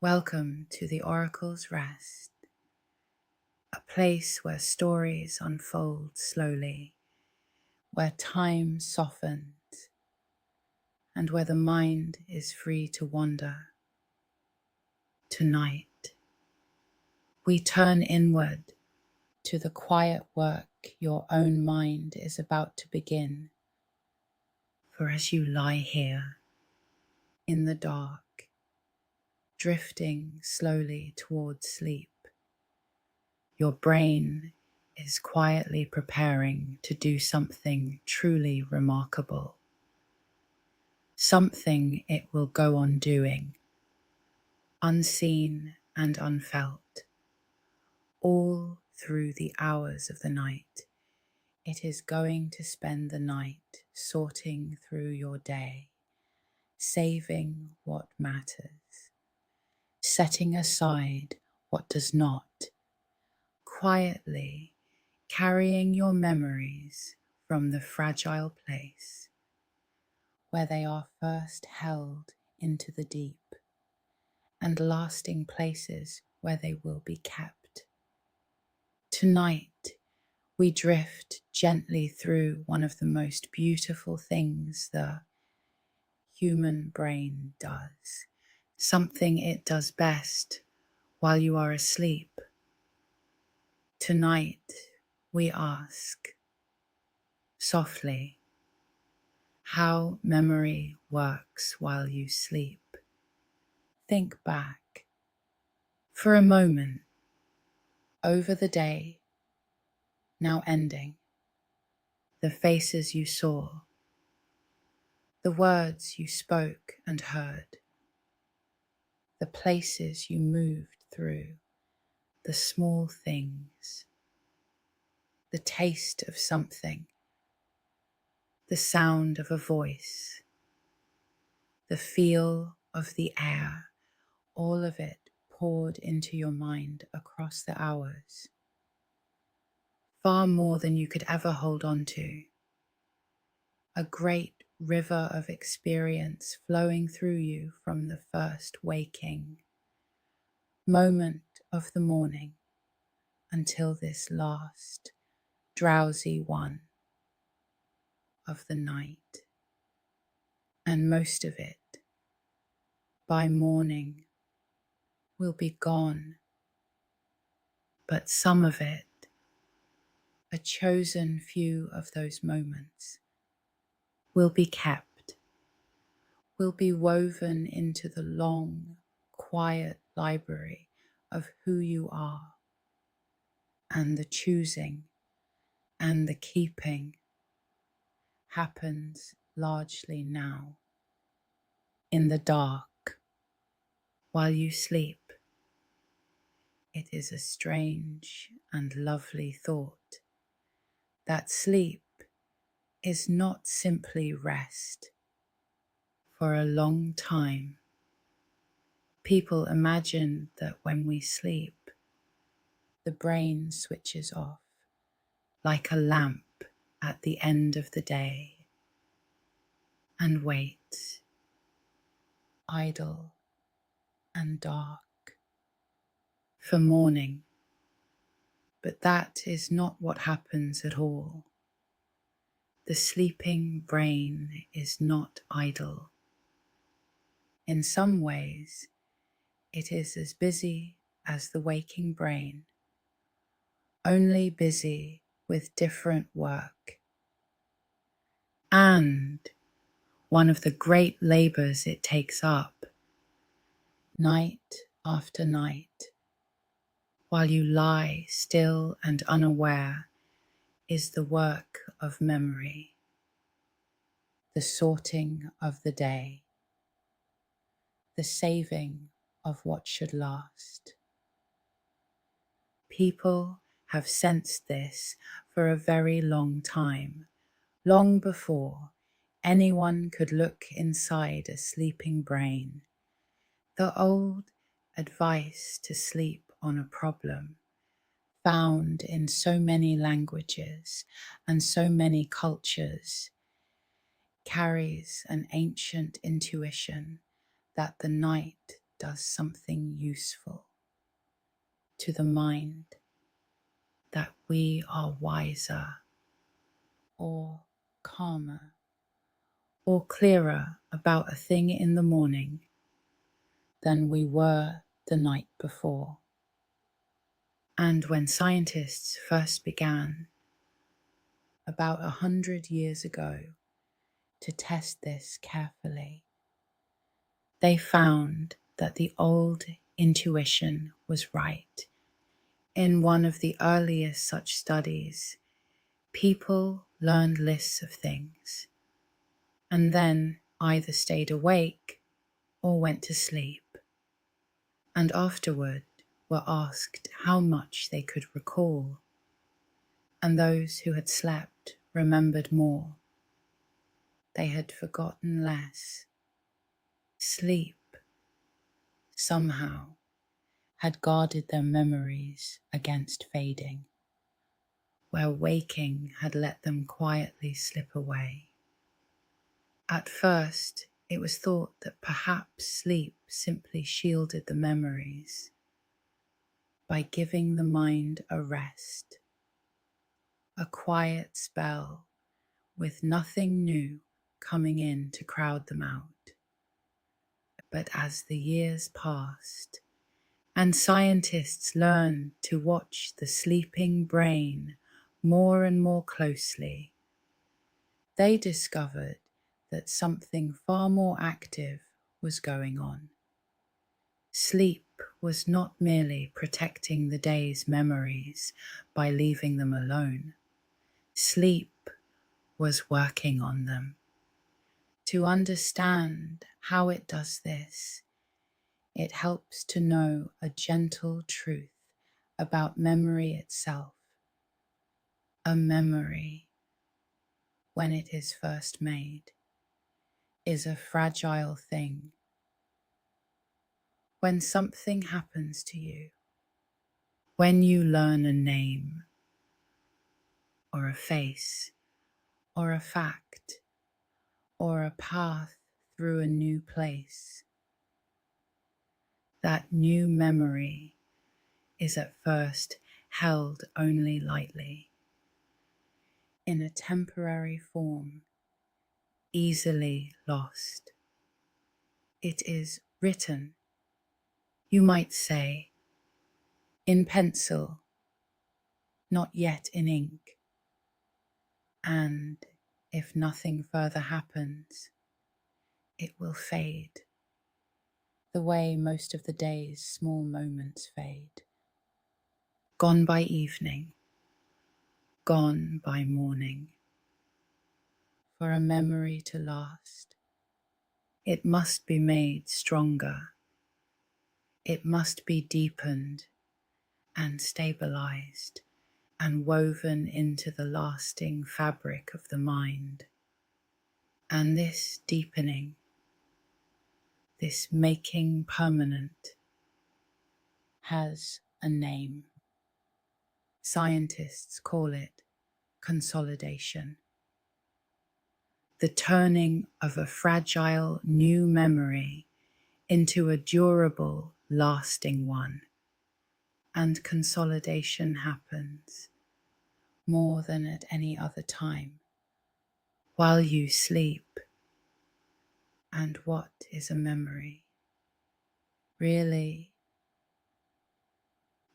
Welcome to the Oracle's Rest, a place where stories unfold slowly, where time softens, and where the mind is free to wander. Tonight, we turn inward to the quiet work your own mind is about to begin. For as you lie here, in the dark, drifting slowly towards sleep, your brain is quietly preparing to do something truly remarkable. Something it will go on doing, unseen and unfelt, all through the hours of the night. It is going to spend the night sorting through your day, saving what matters, setting aside what does not, quietly carrying your memories from the fragile place where they are first held into the deep and lasting places where they will be kept. Tonight, we drift gently through one of the most beautiful things the human brain does, something it does best while you are asleep. Tonight, we ask, softly, how memory works while you sleep. Think back, for a moment, over the day, now ending, the faces you saw, the words you spoke and heard, the places you moved through, the small things, the taste of something, the sound of a voice, the feel of the air, all of it poured into your mind across the hours. Far more than you could ever hold on to. A great river of experience flowing through you from the first waking moment of the morning until this last drowsy one of the night. And most of it, by morning, will be gone. But some of it, a chosen few of those moments, will be kept, will be woven into the long, quiet library of who you are, and the choosing and the keeping happens largely now, in the dark, while you sleep. It is a strange and lovely thought that sleep is not simply rest. For a long time, people imagine that when we sleep, the brain switches off like a lamp at the end of the day and waits, idle and dark, for morning. But that is not what happens at all. The sleeping brain is not idle. In some ways, it is as busy as the waking brain, only busy with different work. And one of the great labors it takes up, night after night, while you lie still and unaware, is the work of memory, the sorting of the day, the saving of what should last. People have sensed this for a very long time, long before anyone could look inside a sleeping brain. The old advice to sleep on a problem, found in so many languages and so many cultures, carries an ancient intuition that the night does something useful to the mind, that we are wiser or calmer or clearer about a thing in the morning than we were the night before. And when scientists first began, about 100 years ago, to test this carefully, they found that the old intuition was right. In one of the earliest such studies, people learned lists of things and then either stayed awake or went to sleep, and afterward were asked how much they could recall, and those who had slept remembered more. They had forgotten less. Sleep, somehow, had guarded their memories against fading, where waking had let them quietly slip away. At first, it was thought that perhaps sleep simply shielded the memories by giving the mind a rest, a quiet spell with nothing new coming in to crowd them out. But as the years passed and scientists learned to watch the sleeping brain more and more closely, they discovered that something far more active was going on. Sleep was not merely protecting the day's memories by leaving them alone. Sleep was working on them. To understand how it does this, it helps to know a gentle truth about memory itself. A memory, when it is first made, is a fragile thing. When something happens to you, when you learn a name, or a face, or a fact, or a path through a new place, that new memory is at first held only lightly, in a temporary form, easily lost. It is written, you might say, in pencil, not yet in ink, and if nothing further happens, it will fade, the way most of the day's small moments fade. Gone by evening, gone by morning. For a memory to last, it must be made stronger. It must be deepened and stabilized and woven into the lasting fabric of the mind. And this deepening, this making permanent, has a name. Scientists call it consolidation. The turning of a fragile new memory into a durable, lasting one. And consolidation happens more than at any other time while you sleep. And what is a memory? Really,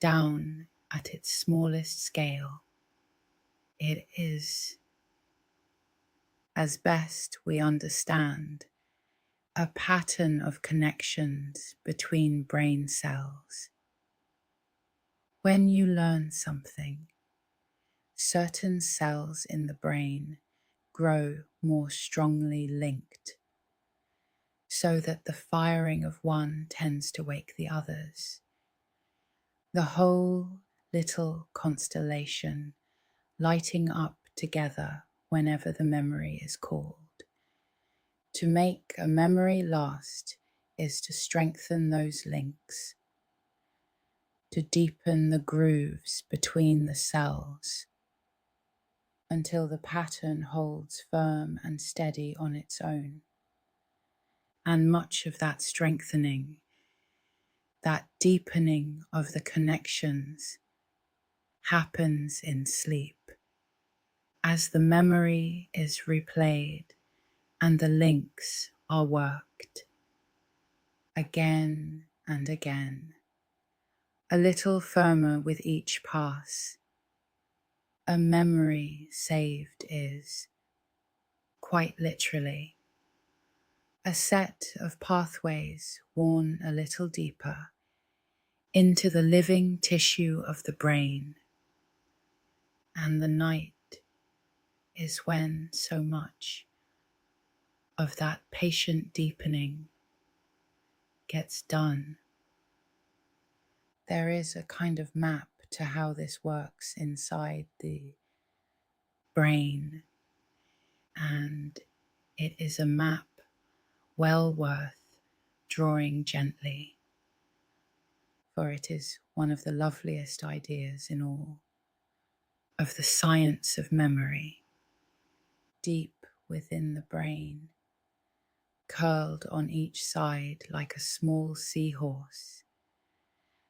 down at its smallest scale, it is, as best we understand, a pattern of connections between brain cells. When you learn something, certain cells in the brain grow more strongly linked, so that the firing of one tends to wake the others. The whole little constellation lighting up together whenever the memory is called. To make a memory last is to strengthen those links, to deepen the grooves between the cells until the pattern holds firm and steady on its own. And much of that strengthening That deepening of the connections happens in sleep as the memory is replayed and the links are worked again and again, a little firmer with each pass. A memory saved is, quite literally, a set of pathways worn a little deeper into the living tissue of the brain. And the night is when so much of that patient deepening gets done. There is a kind of map to how this works inside the brain, and it is a map well worth drawing gently, for it is one of the loveliest ideas in all of the science of memory. Deep within the brain, curled on each side like a small seahorse,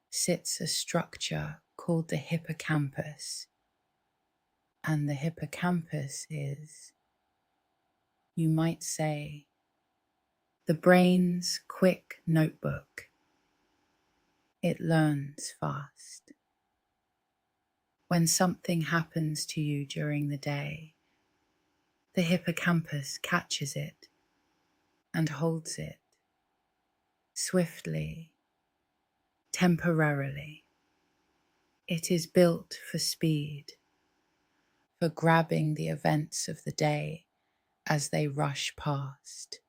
sits a structure called the hippocampus. And the hippocampus is, you might say, the brain's quick notebook. It learns fast. When something happens to you during the day, the hippocampus catches it and holds it swiftly, temporarily. It is built for speed, for grabbing the events of the day as they rush past.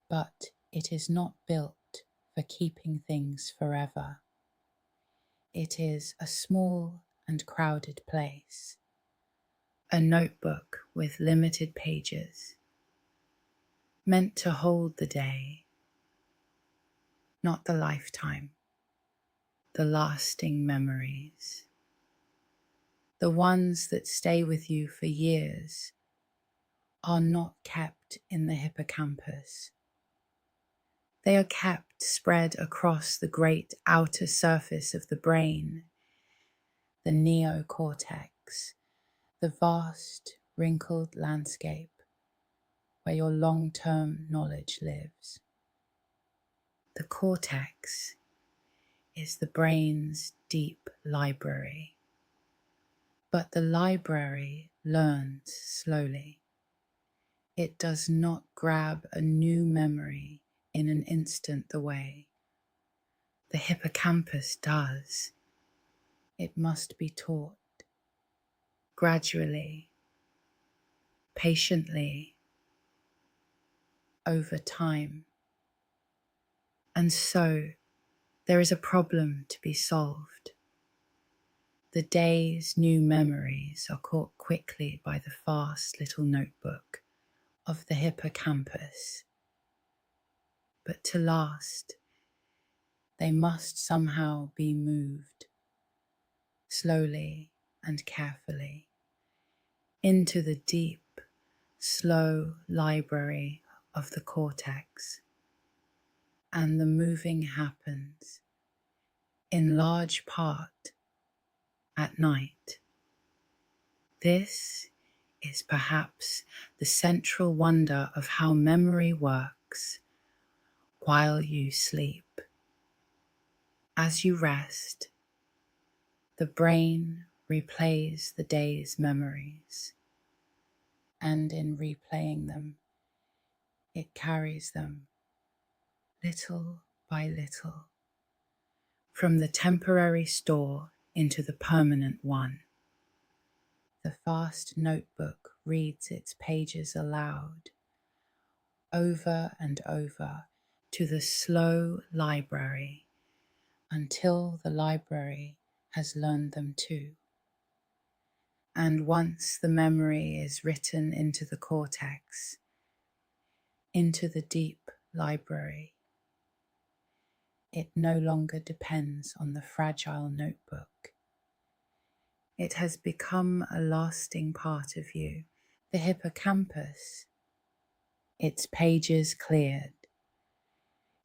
But it is not built for keeping things forever. It is a small and crowded place, a notebook with limited pages, meant to hold the day, not the lifetime, the lasting memories, the ones that stay with you for years, are not kept in the hippocampus. They are kept spread across the great outer surface of the brain, the neocortex, the vast wrinkled landscape where your long-term knowledge lives. The cortex is the brain's deep library, but the library learns slowly. It does not grab a new memory in an instant the way the hippocampus does. It must be taught gradually, patiently, over time. And so there is a problem to be solved. The day's new memories are caught quickly by the fast little notebook of the hippocampus. But to last, they must somehow be moved, slowly and carefully, into the deep, slow library of the cortex. And the moving happens, in large part, at night. This is perhaps the central wonder of how memory works while you sleep. As you rest, the brain replays the day's memories, and in replaying them, it carries them little by little from the temporary store into the permanent one. The fast notebook reads its pages aloud, over and over, to the slow library, until the library has learned them too. And once the memory is written into the cortex, into the deep library, it no longer depends on the fragile notebook. It has become a lasting part of you. The hippocampus, its pages cleared,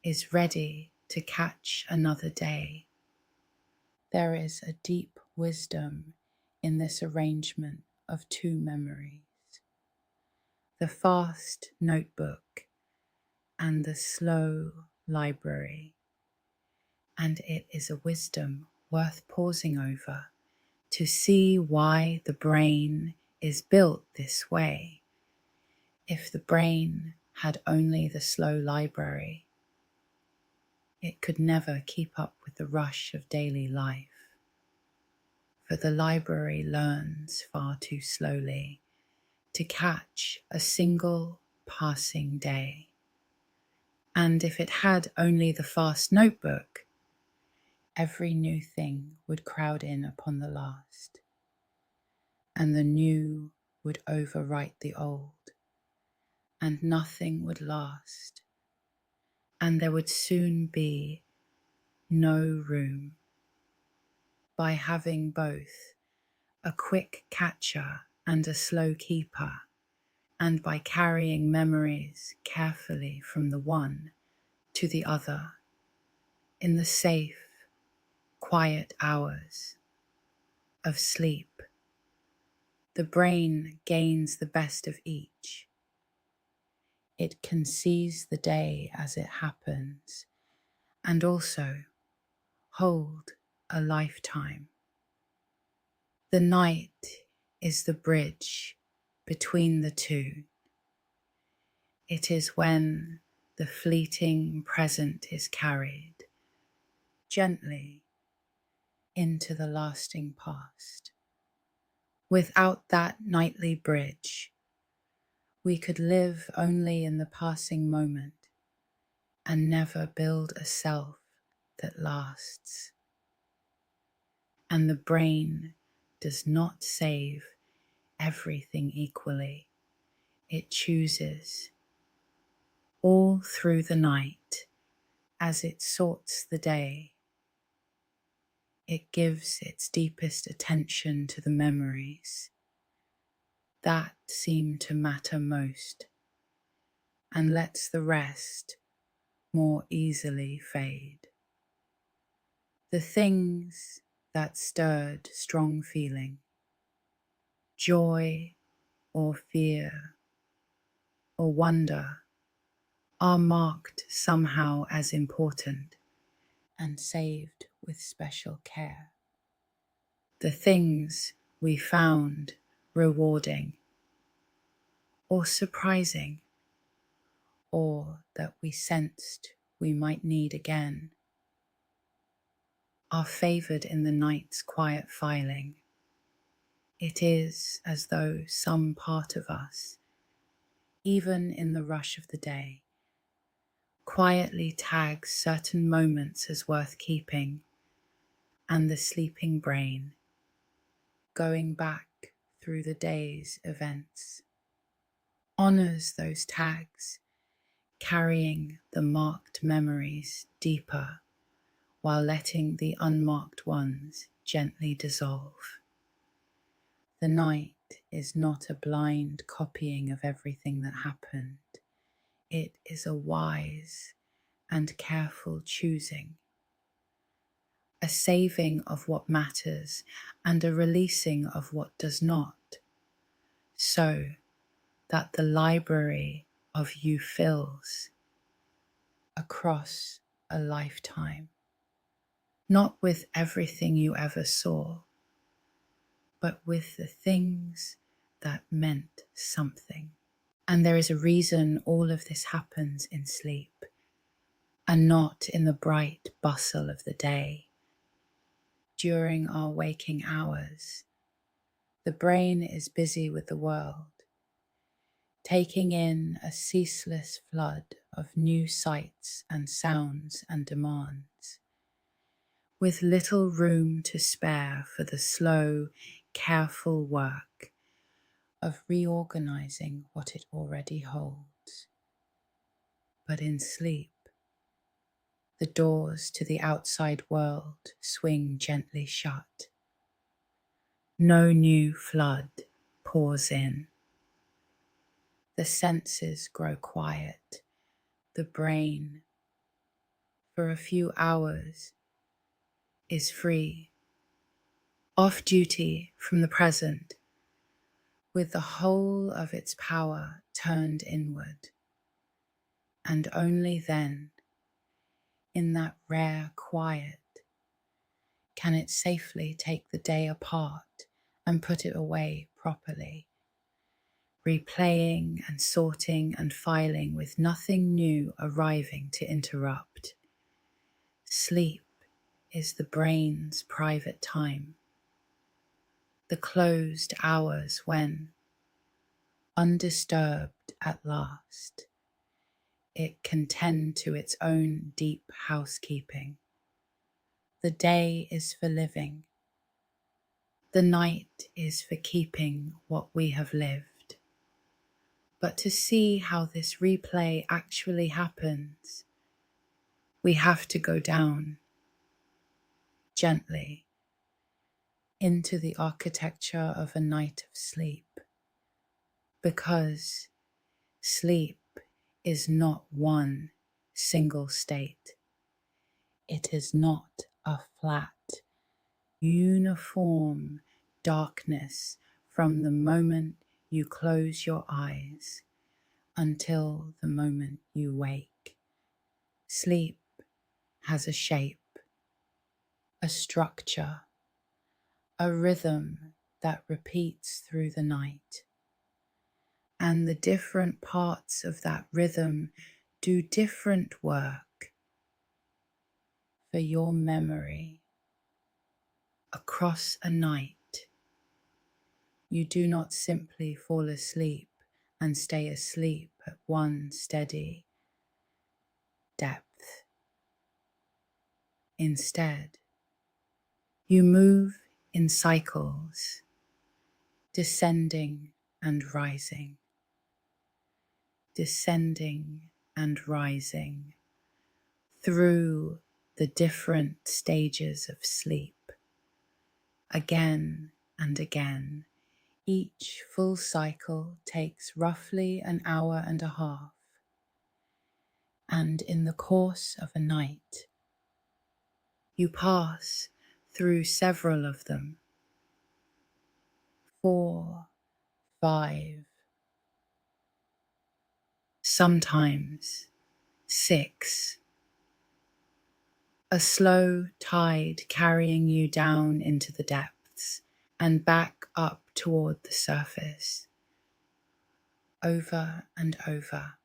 is ready to catch another day. There is a deep wisdom in this arrangement of two memories, the fast notebook and the slow library, and it is a wisdom worth pausing over to see why the brain is built this way. If the brain had only the slow library, it could never keep up with the rush of daily life. For the library learns far too slowly to catch a single passing day. And if it had only the fast notebook, every new thing would crowd in upon the last, and the new would overwrite the old, and nothing would last, and there would soon be no room. By having both a quick catcher and a slow keeper, and by carrying memories carefully from the one to the other in the safe, quiet hours of sleep, the brain gains the best of each. It can seize the day as it happens and also hold a lifetime. The night is the bridge between the two. It is when the fleeting present is carried gently into the lasting past. Without that nightly bridge, we could live only in the passing moment and never build a self that lasts. And the brain does not save everything equally. It chooses all through the night as it sorts the day. It gives its deepest attention to the memories that seem to matter most and lets the rest more easily fade. The things that stirred strong feeling, joy or fear or wonder, are marked somehow as important and saved with special care. The things we found rewarding or surprising, or that we sensed we might need again, are favoured in the night's quiet filing. It is as though some part of us, even in the rush of the day, quietly tags certain moments as worth keeping, and the sleeping brain, going back through the day's events, honours those tags, carrying the marked memories deeper while letting the unmarked ones gently dissolve. The night is not a blind copying of everything that happened. It is a wise and careful choosing, a saving of what matters and a releasing of what does not, so that the library of you fills across a lifetime, not with everything you ever saw, but with the things that meant something. And there is a reason all of this happens in sleep and not in the bright bustle of the day. During our waking hours, the brain is busy with the world, taking in a ceaseless flood of new sights and sounds and demands, with little room to spare for the slow, careful work of reorganizing what it already holds. But in sleep, the doors to the outside world swing gently shut. No new flood pours in. The senses grow quiet. The brain for a few hours is free, off duty from the present, with the whole of its power turned inward. And only then, in that rare quiet, can it safely take the day apart and put it away properly, replaying and sorting and filing with nothing new arriving to interrupt. Sleep is the brain's private time, the closed hours when, undisturbed at last, it can tend to its own deep housekeeping. The day is for living. The night is for keeping what we have lived. But to see how this replay actually happens, we have to go down gently into the architecture of a night of sleep, because sleep is not one single state. It is not a flat, uniform darkness from the moment you close your eyes until the moment you wake. Sleep has a shape, a structure, a rhythm that repeats through the night. And the different parts of that rhythm do different work for your memory. Across a night, you do not simply fall asleep and stay asleep at one steady depth. Instead, you move in cycles, descending and rising, descending and rising through the different stages of sleep. Again and again, each full cycle takes roughly an hour and a half, and in the course of a night, you pass through several of them, 4, 5, sometimes 6, a slow tide carrying you down into the depths and back up toward the surface, over and over,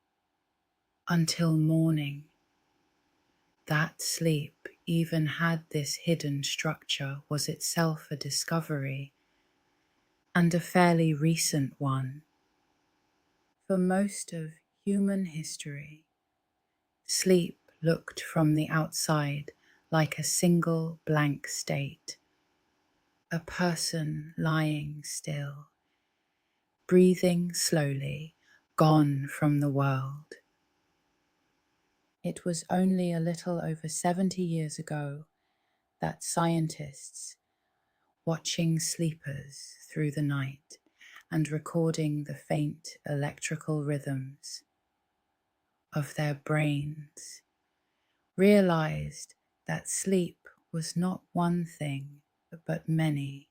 until morning. That sleep, even had this hidden structure, was itself a discovery, and a fairly recent one. For most of human history, sleep looked from the outside like a single blank state, a person lying still, breathing slowly, gone from the world. It was only a little over 70 years ago that scientists, watching sleepers through the night and recording the faint electrical rhythms of their brains, realized that sleep was not one thing, but many,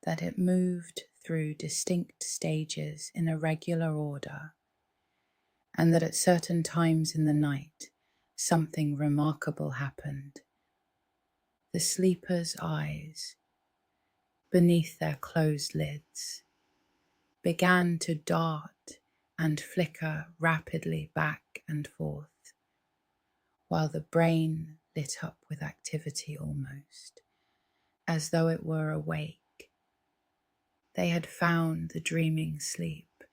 that it moved through distinct stages in a regular order, and that at certain times in the night, something remarkable happened. The sleeper's eyes, beneath their closed lids, began to dart and flicker rapidly back and forth, while the brain lit up with activity almost, as though it were awake. They had found the dreaming sleep,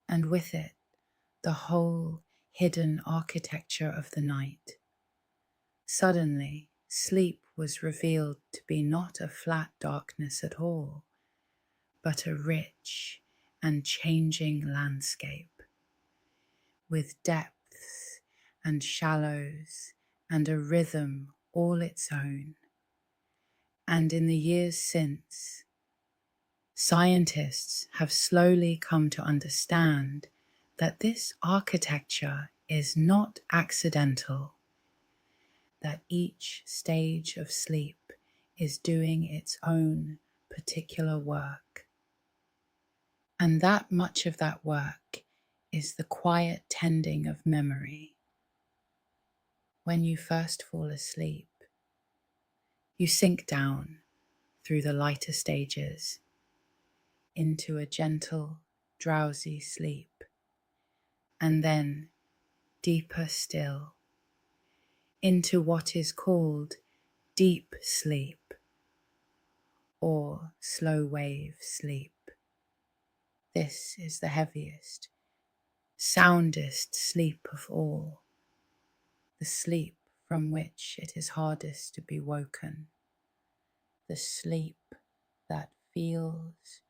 and with it, the whole hidden architecture of the night. Suddenly, sleep was revealed to be not a flat darkness at all, but a rich and changing landscape, with depths and shallows and a rhythm all its own. And in the years since, scientists have slowly come to understand that this architecture is not accidental, that each stage of sleep is doing its own particular work, and that much of that work is the quiet tending of memory. When you first fall asleep, you sink down through the lighter stages into a gentle, drowsy sleep, and then deeper still into what is called deep sleep or slow wave sleep. This is the heaviest, soundest sleep of all, the sleep from which it is hardest to be woken, the sleep that feels,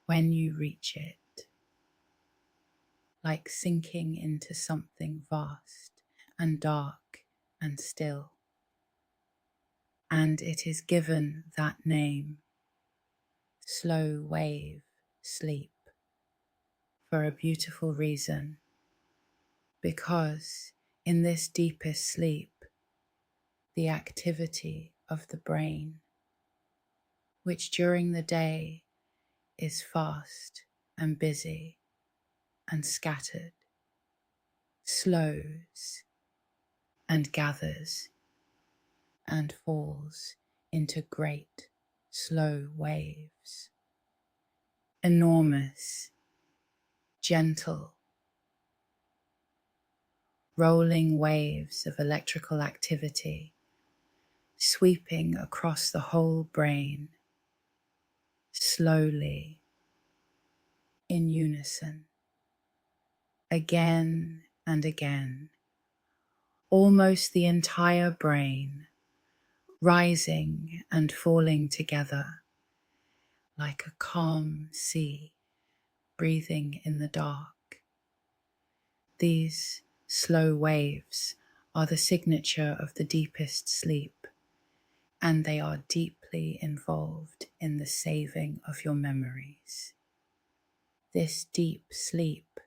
when you reach it, like sinking into something vast and dark and still. And it is given that name, slow wave sleep, for a beautiful reason, because in this deepest sleep, the activity of the brain, which during the day is fast and busy and scattered, slows and gathers and falls into great slow waves, enormous, gentle, rolling waves of electrical activity sweeping across the whole brain, slowly, in unison, again and again, almost the entire brain rising and falling together like a calm sea breathing in the dark. These slow waves are the signature of the deepest sleep, and they are deeply involved in the saving of your memories. This deep sleep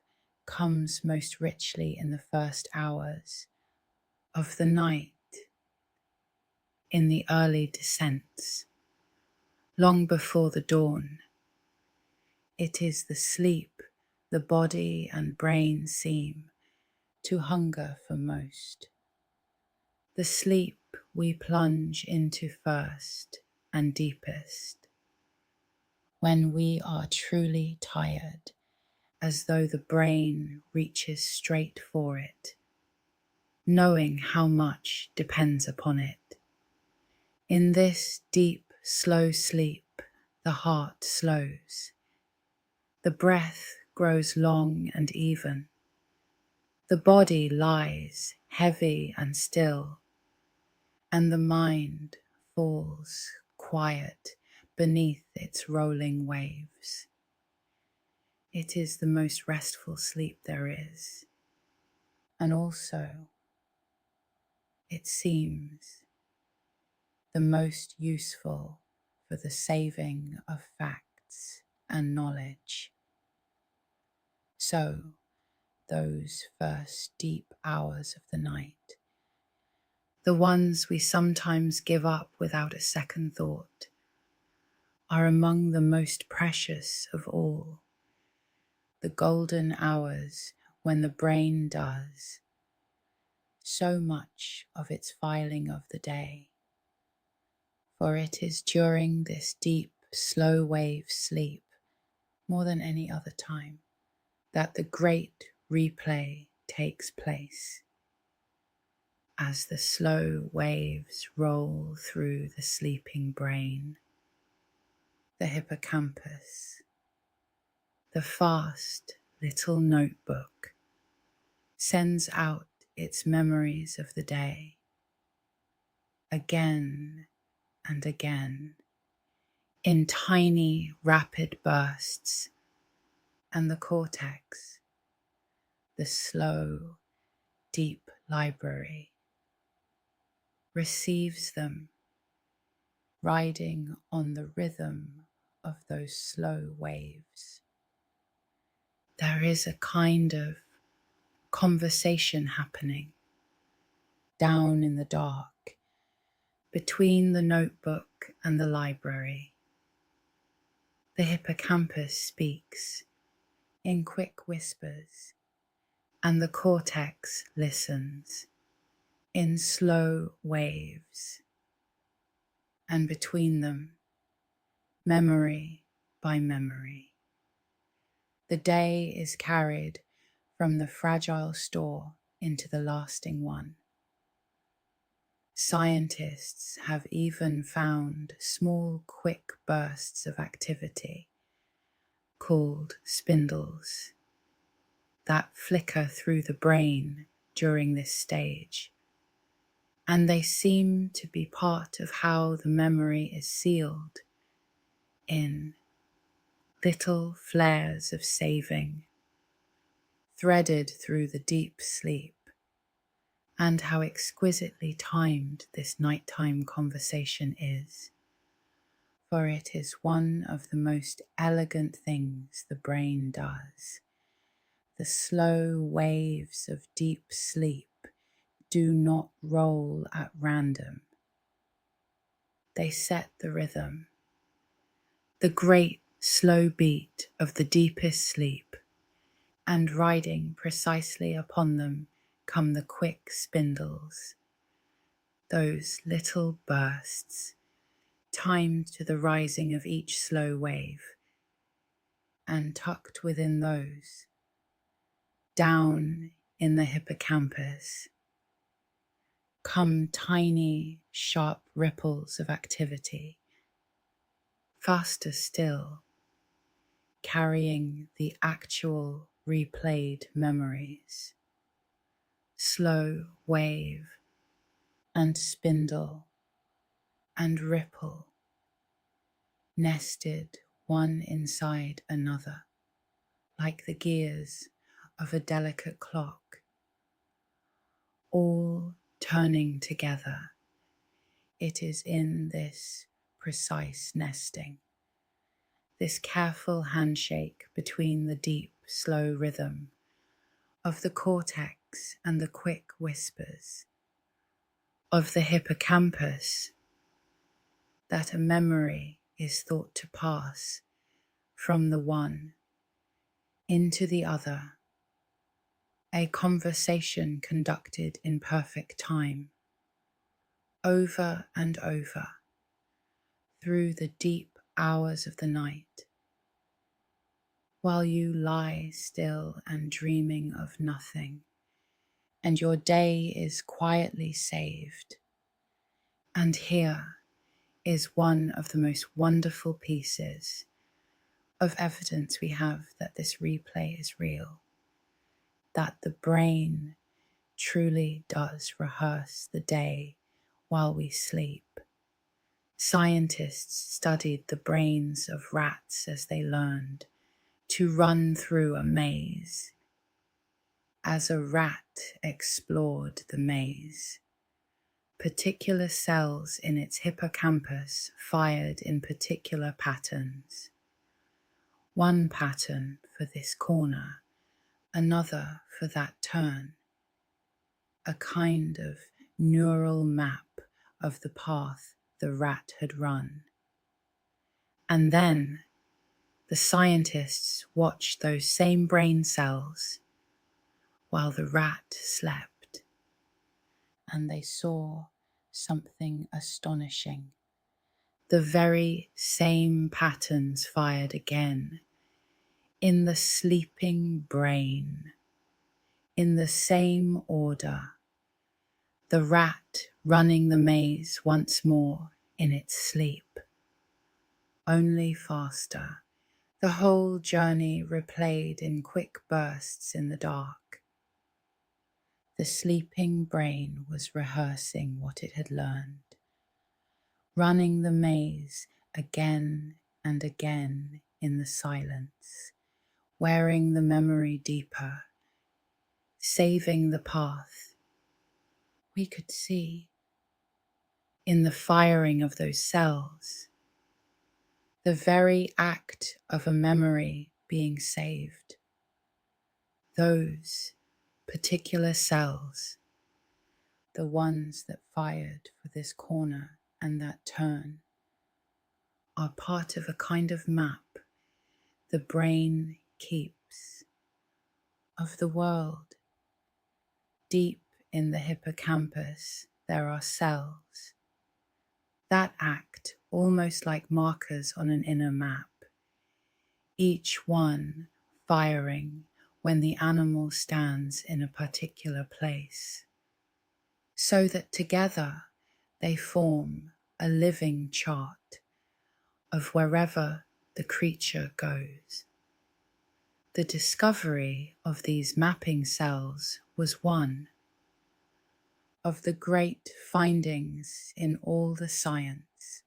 comes most richly in the first hours of the night, in the early descents, long before the dawn. It is the sleep the body and brain seem to hunger for most, the sleep we plunge into first and deepest, when we are truly tired, as though the brain reaches straight for it, knowing how much depends upon it. In this deep, slow sleep, the heart slows, the breath grows long and even, the body lies heavy and still, and the mind falls quiet beneath its rolling waves. It is the most restful sleep there is, and also, it seems, the most useful for the saving of facts and knowledge. So, those first deep hours of the night, the ones we sometimes give up without a second thought, are among the most precious of all, the golden hours when the brain does so much of its filing of the day. For it is during this deep, slow wave sleep, more than any other time, that the great replay takes place, as the slow waves roll through the sleeping brain. The hippocampus, the fast little notebook, sends out its memories of the day again and again in tiny, rapid bursts, and the cortex, the slow, deep library, receives them, riding on the rhythm of those slow waves. There is a kind of conversation happening down in the dark, between the notebook and the library. The hippocampus speaks in quick whispers, and the cortex listens in slow waves. And between them, memory by memory. The day is carried from the fragile store into the lasting one. Scientists have even found small, quick bursts of activity called spindles that flicker through the brain during this stage, and they seem to be part of how the memory is sealed in little flares of saving, threaded through the deep sleep. And how exquisitely timed this nighttime conversation is, for it is one of the most elegant things the brain does. The slow waves of deep sleep do not roll at random. They set the rhythm, the great slow beat of the deepest sleep, and riding precisely upon them come the quick spindles, those little bursts, timed to the rising of each slow wave, and tucked within those, down in the hippocampus, come tiny, sharp ripples of activity, faster still, carrying the actual replayed memories. Slow wave and spindle and ripple, nested one inside another, like the gears of a delicate clock, all turning together. It is in this precise nesting, this careful handshake between the deep, slow rhythm of the cortex and the quick whispers of the hippocampus, that a memory is thought to pass from the one into the other, a conversation conducted in perfect time, over and over, through the deep hours of the night, while you lie still and dreaming of nothing, and your day is quietly saved. And here is one of the most wonderful pieces of evidence we have that this replay is real, that the brain truly does rehearse the day while we sleep. Scientists studied the brains of rats as they learned to run through a maze. As a rat explored the maze, particular cells in its hippocampus fired in particular patterns. One pattern for this corner, another for that turn, a kind of neural map of the path the rat had run. And then the scientists watched those same brain cells while the rat slept, and they saw something astonishing. The very same patterns fired again in the sleeping brain, in the same order, the rat running the maze once more in its sleep, only faster, the whole journey replayed in quick bursts in the dark. The sleeping brain was rehearsing what it had learned, running the maze again and again in the silence, wearing the memory deeper, saving the path. We could see in the firing of those cells the very act of a memory being saved. Those particular cells, the ones that fired for this corner and that turn, are part of a kind of map the brain keeps of the world. Deep in the hippocampus, there are cells that act almost like markers on an inner map, each one firing when the animal stands in a particular place, so that together they form a living chart of wherever the creature goes. The discovery of these mapping cells was one of the great findings in all the science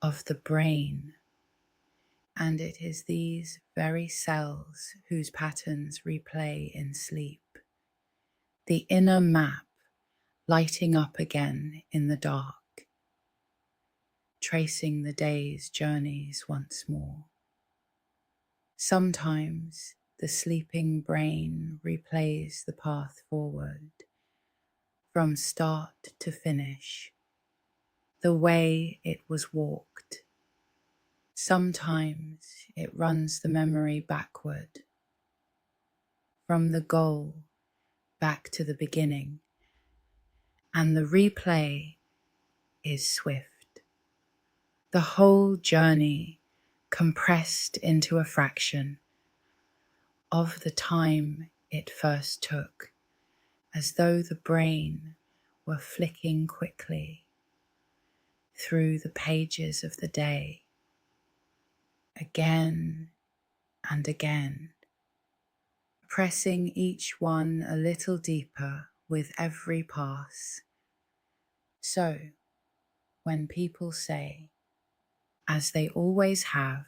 of the brain, and it is these very cells whose patterns replay in sleep, the inner map lighting up again in the dark, tracing the day's journeys once more. Sometimes the sleeping brain replays the path forward, from start to finish, the way it was walked. Sometimes it runs the memory backward, from the goal back to the beginning, and the replay is swift. The whole journey compressed into a fraction of the time it first took, as though the brain were flicking quickly through the pages of the day, again and again, pressing each one a little deeper with every pass. So, when people say, as they always have,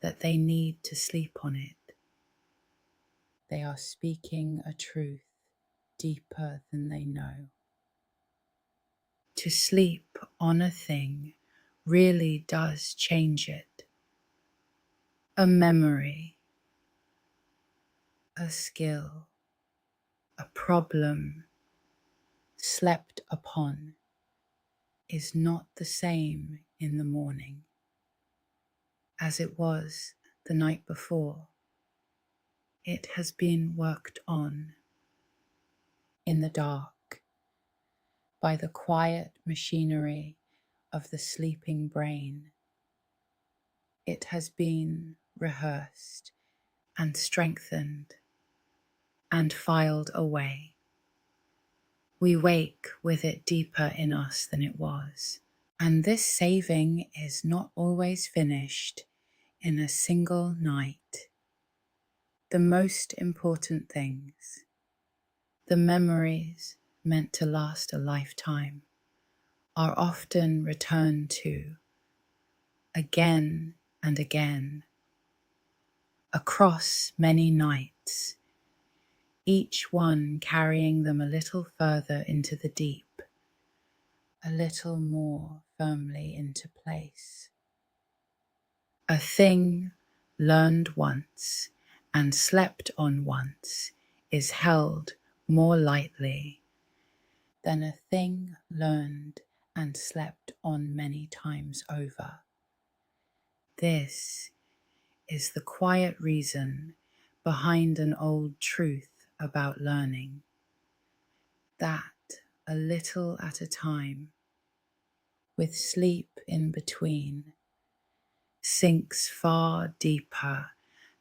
that they need to sleep on it, they are speaking a truth deeper than they know. To sleep on a thing really does change it. A memory, a skill, a problem slept upon is not the same in the morning as it was the night before. It has been worked on in the dark by the quiet machinery of the sleeping brain. It has been rehearsed and strengthened and filed away. We wake with it deeper in us than it was. And this saving is not always finished in a single night. The most important things, the memories meant to last a lifetime, are often returned to again and again, across many nights, each one carrying them a little further into the deep, a little more firmly into place. A thing learned once and slept on once is held more lightly than a thing learned and slept on many times over. This is the quiet reason behind an old truth about learning, that a little at a time, with sleep in between, sinks far deeper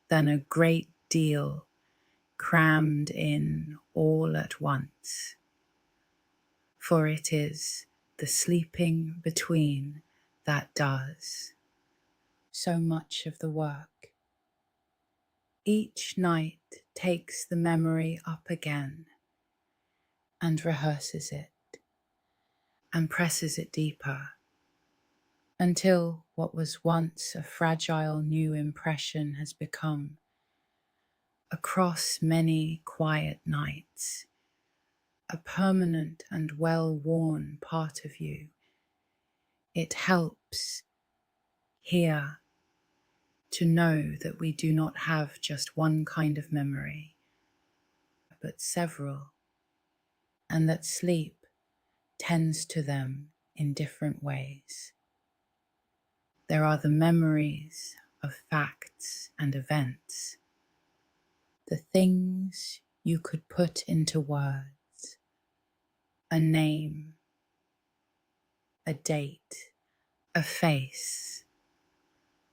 than a great deal crammed in all at once. For it is the sleeping between that does so much of the work. Each night takes the memory up again and rehearses it and presses it deeper until what was once a fragile new impression has become, across many quiet nights, a permanent and well-worn part of you. It helps here to know that we do not have just one kind of memory, but several, and that sleep tends to them in different ways. There are the memories of facts and events, the things you could put into words, a name, a date, a face,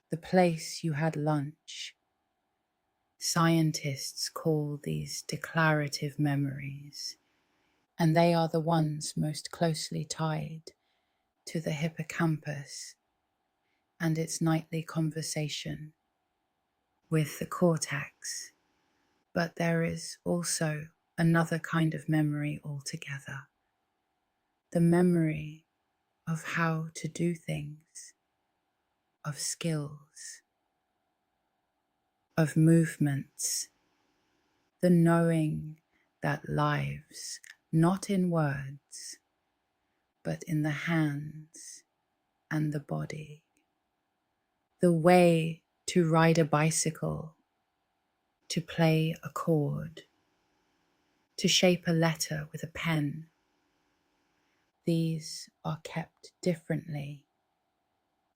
the place you had lunch. Scientists call these declarative memories, and they are the ones most closely tied to the hippocampus and its nightly conversation with the cortex. But there is also another kind of memory altogether, the memory of how to do things, of skills, of movements, the knowing that lives, not in words, but in the hands and the body, the way to ride a bicycle, to play a chord, to shape a letter with a pen. These are kept differently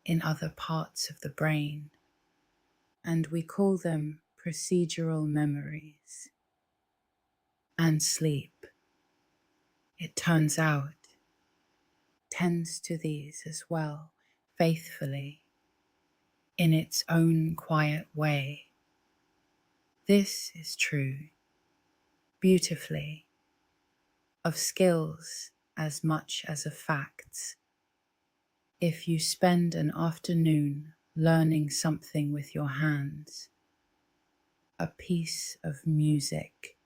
in other parts of the brain, and we call them procedural memories. And sleep, it turns out, tends to these as well, faithfully, in its own quiet way. This is true, beautifully, of skills as much as of facts. If you spend an afternoon learning something with your hands, a piece of music,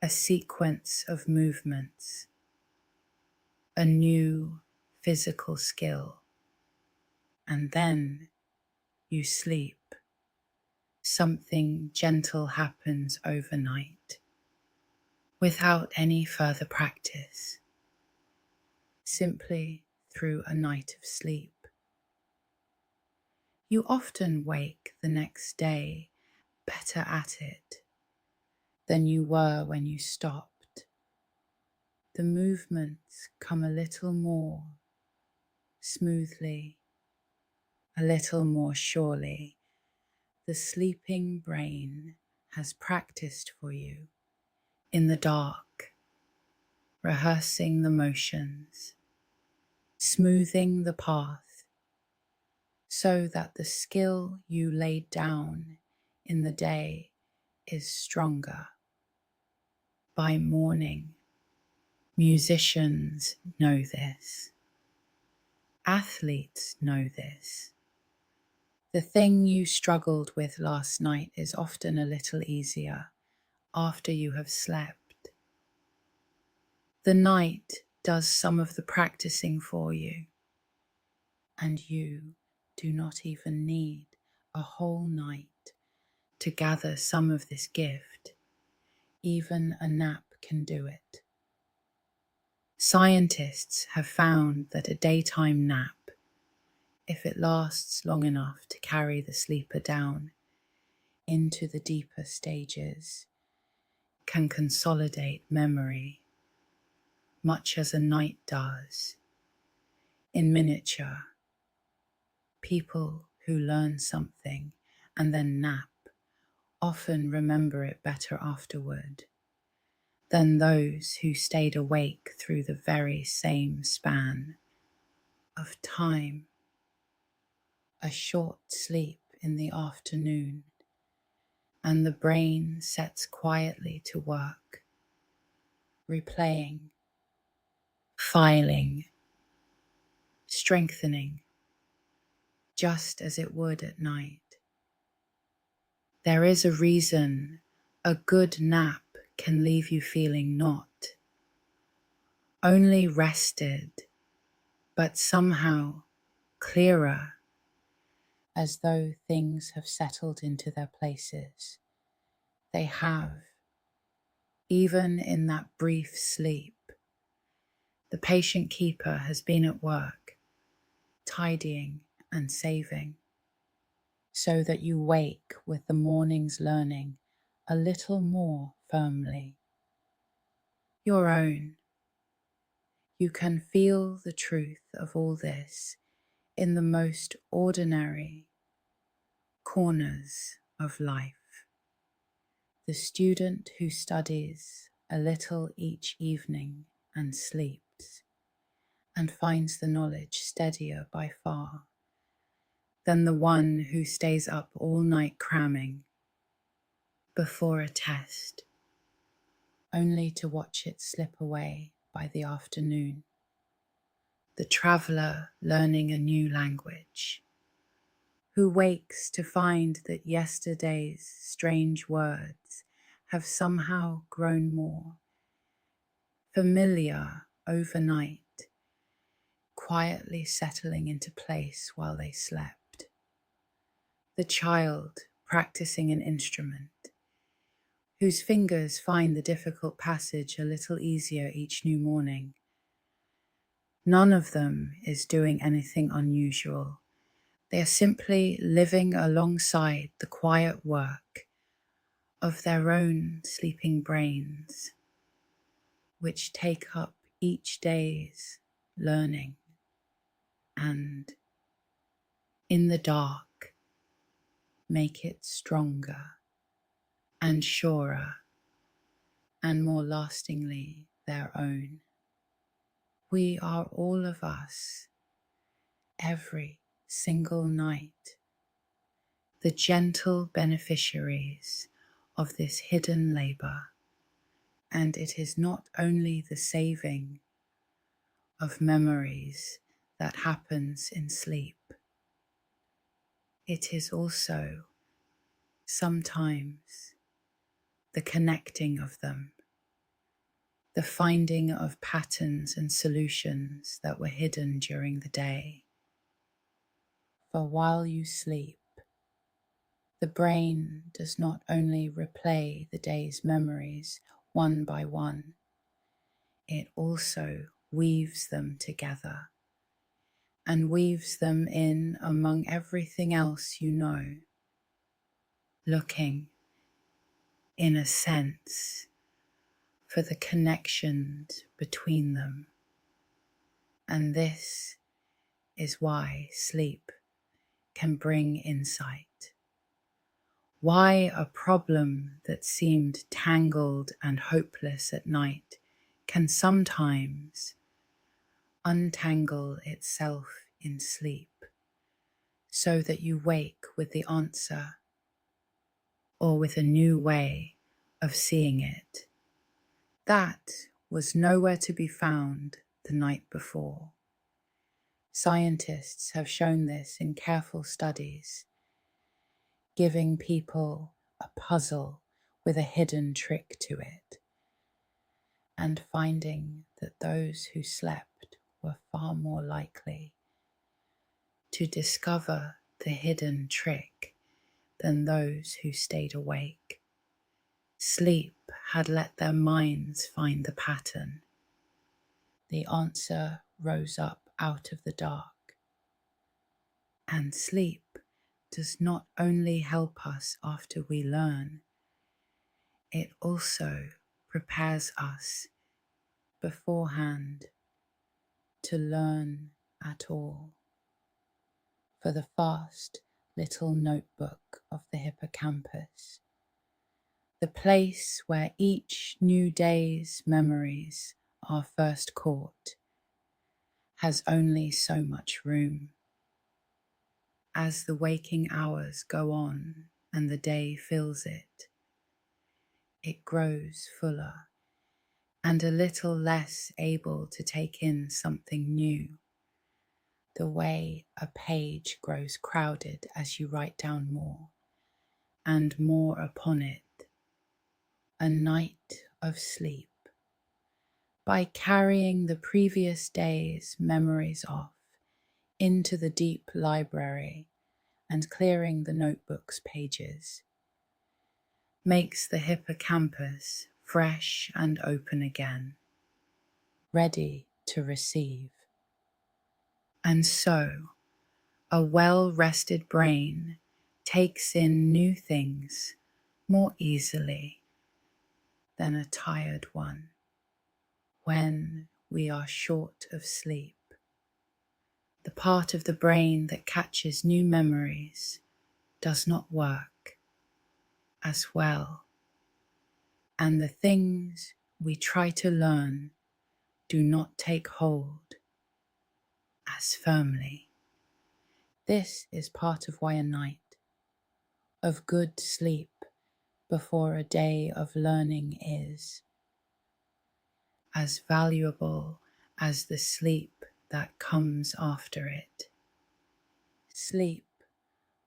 a sequence of movements, a new physical skill, and then you sleep, something gentle happens overnight, without any further practice, simply through a night of sleep. You often wake the next day better at it than you were when you stopped. The movements come a little more smoothly, a little more surely. The sleeping brain has practiced for you in the dark, rehearsing the motions, smoothing the path, so that the skill you laid down in the day is stronger. By morning, musicians know this. Athletes know this. The thing you struggled with last night is often a little easier after you have slept. The night does some of the practicing for you, and you do not even need a whole night to gather some of this gift. Even a nap can do it. Scientists have found that a daytime nap, if it lasts long enough to carry the sleeper down into the deeper stages, can consolidate memory, much as a night does. In miniature, people who learn something and then nap often remember it better afterward than those who stayed awake through the very same span of time. A short sleep in the afternoon, and the brain sets quietly to work, replaying, filing, strengthening, just as it would at night. There is a reason a good nap can leave you feeling not only rested, but somehow clearer, as though things have settled into their places. They have, even in that brief sleep. The patient keeper has been at work, tidying and saving, so that you wake with the morning's learning a little more firmly. your own. You can feel the truth of all this in the most ordinary corners of life. The student who studies a little each evening and sleeps, and finds the knowledge steadier by far than the one who stays up all night cramming before a test, only to watch it slip away by the afternoon. The traveller learning a new language, who wakes to find that yesterday's strange words have somehow grown more familiar overnight, quietly settling into place while they slept. The child practicing an instrument, whose fingers find the difficult passage a little easier each new morning. None of them is doing anything unusual. They are simply living alongside the quiet work of their own sleeping brains, which take up each day's learning and, in the dark, make it stronger and surer and more lastingly their own. We are all of us, every single night, the gentle beneficiaries of this hidden labor, and it is not only the saving of memories that happens in sleep, it is also sometimes the connecting of them, the finding of patterns and solutions that were hidden during the day. For while you sleep, the brain does not only replay the day's memories one by one, it also weaves them together and weaves them in among everything else you know, looking, in a sense, for the connections between them. And this is why sleep can bring insight. Why a problem that seemed tangled and hopeless at night can sometimes untangle itself in sleep, so that you wake with the answer or with a new way of seeing it. That was nowhere to be found the night before. Scientists have shown this in careful studies, giving people a puzzle with a hidden trick to it, and finding that those who slept were far more likely to discover the hidden trick than those who stayed awake. Sleep had let their minds find the pattern. The answer rose up out of the dark. And sleep does not only help us after we learn, it also prepares us beforehand to learn at all. For the fast little notebook of the hippocampus, the place where each new day's memories are first caught, has only so much room. As the waking hours go on and the day fills it, it grows fuller and a little less able to take in something new, the way a page grows crowded as you write down more and more upon it. A night of sleep, by carrying the previous day's memories off into the deep library and clearing the notebook's pages, makes the hippocampus fresh and open again, ready to receive. And so, a well-rested brain takes in new things more easily than a tired one. when we are short of sleep. The part of the brain that catches new memories does not work as well, and the things we try to learn do not take hold as firmly. This is part of why a night of good sleep before a day of learning is as valuable as the sleep that comes after it. Sleep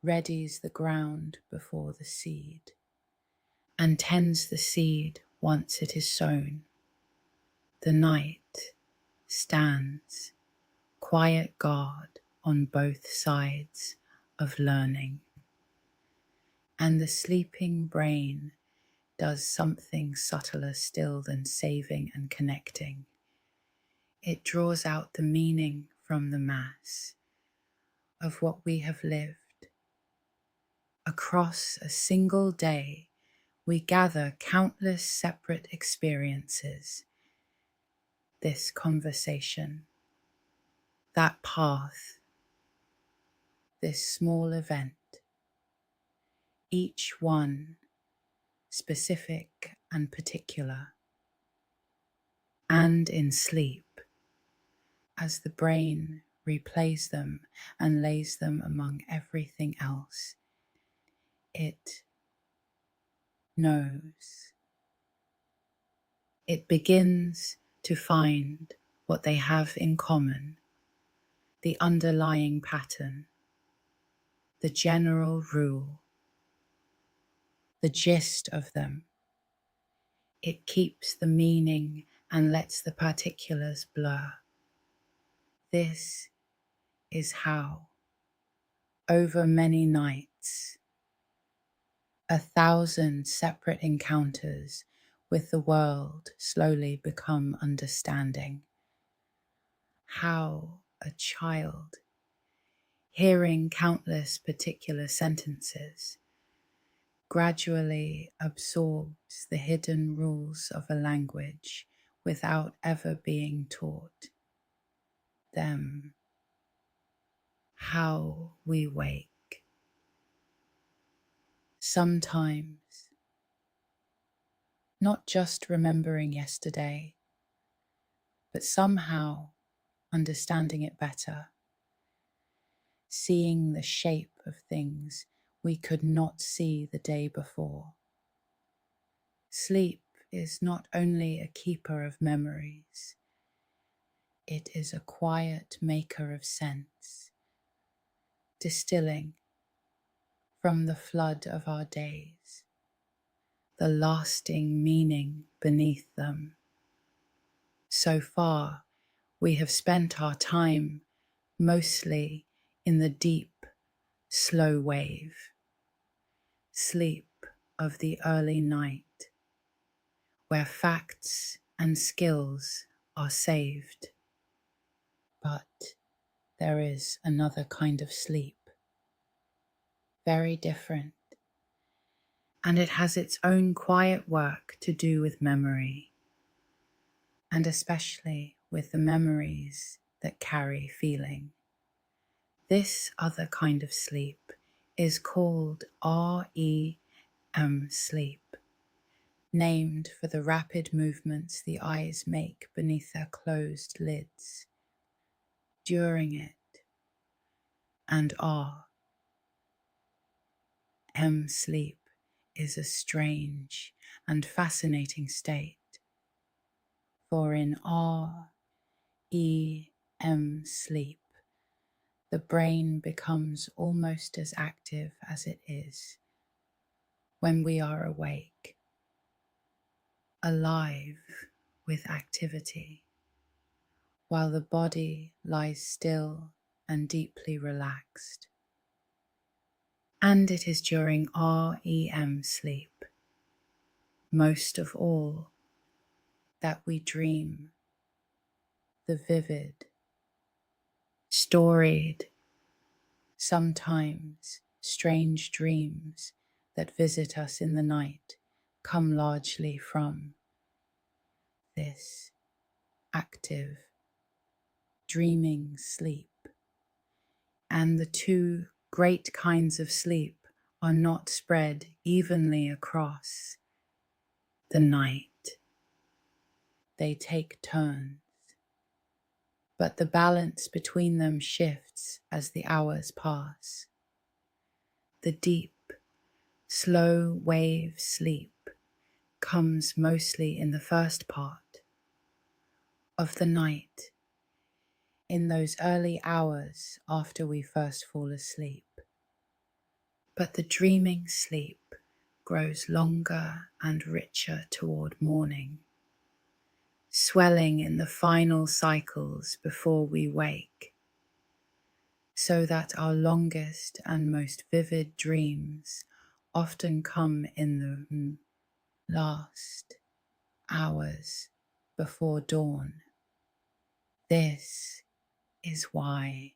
readies the ground before the seed and tends the seed once it is sown. The night stands quiet guard on both sides of learning, and the sleeping brain does something subtler still than saving and connecting. It draws out the meaning from the mass of what we have lived. Across a single day, we gather countless separate experiences. This conversation, that path, this small event, each one specific and particular, and in sleep, as the brain replays them and lays them among everything else, it knows. It begins to find what they have in common, the underlying pattern, the general rule, the gist of them. It keeps the meaning and lets the particulars blur. This is how, over many nights, 1,000 separate encounters with the world slowly become understanding. How a child, hearing countless particular sentences, gradually absorbs the hidden rules of a language without ever being taught them. How we wake. Sometimes, not just remembering yesterday, but somehow understanding it better, seeing the shape of things we could not see the day before. Sleep is not only a keeper of memories, it is a quiet maker of sense, distilling from the flood of our days the lasting meaning beneath them. So far, we have spent our time mostly in the deep, slow wave, sleep of the early night, where facts and skills are saved. But there is another kind of sleep, very different, and it has its own quiet work to do with memory, and especially with the memories that carry feeling. This other kind of sleep is called REM sleep, named for the rapid movements the eyes make beneath their closed lids during it, and REM sleep is a strange and fascinating state, for in REM sleep, the brain becomes almost as active as it is when we are awake, alive with activity, while the body lies still and deeply relaxed. And it is during REM sleep, most of all, that we dream the vivid, storied, sometimes strange dreams that visit us in the night come largely from this active, dreaming sleep. And the two great kinds of sleep are not spread evenly across the night. They take turns, but the balance between them shifts as the hours pass. The deep, slow wave sleep comes mostly in the first part of the night, in those early hours after we first fall asleep. But the dreaming sleep grows longer and richer toward morning, swelling in the final cycles before we wake, so that our longest and most vivid dreams often come in the last hours before dawn. This is why,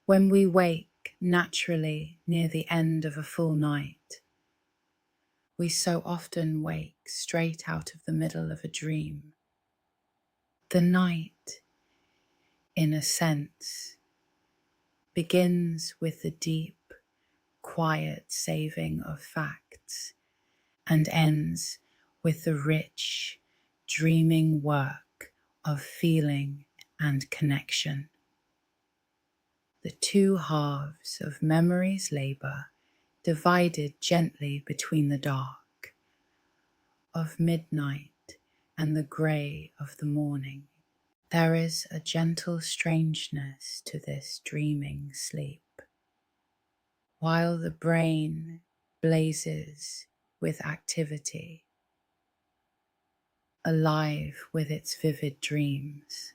when we wake naturally near the end of a full night, we so often wake straight out of the middle of a dream. The night, in a sense, begins with the deep, quiet saving of facts and ends with the rich, dreaming work of feeling and connection. The two halves of memory's labor divided gently between the dark of midnight and the grey of the morning. There is a gentle strangeness to this dreaming sleep. While the brain blazes with activity, alive with its vivid dreams,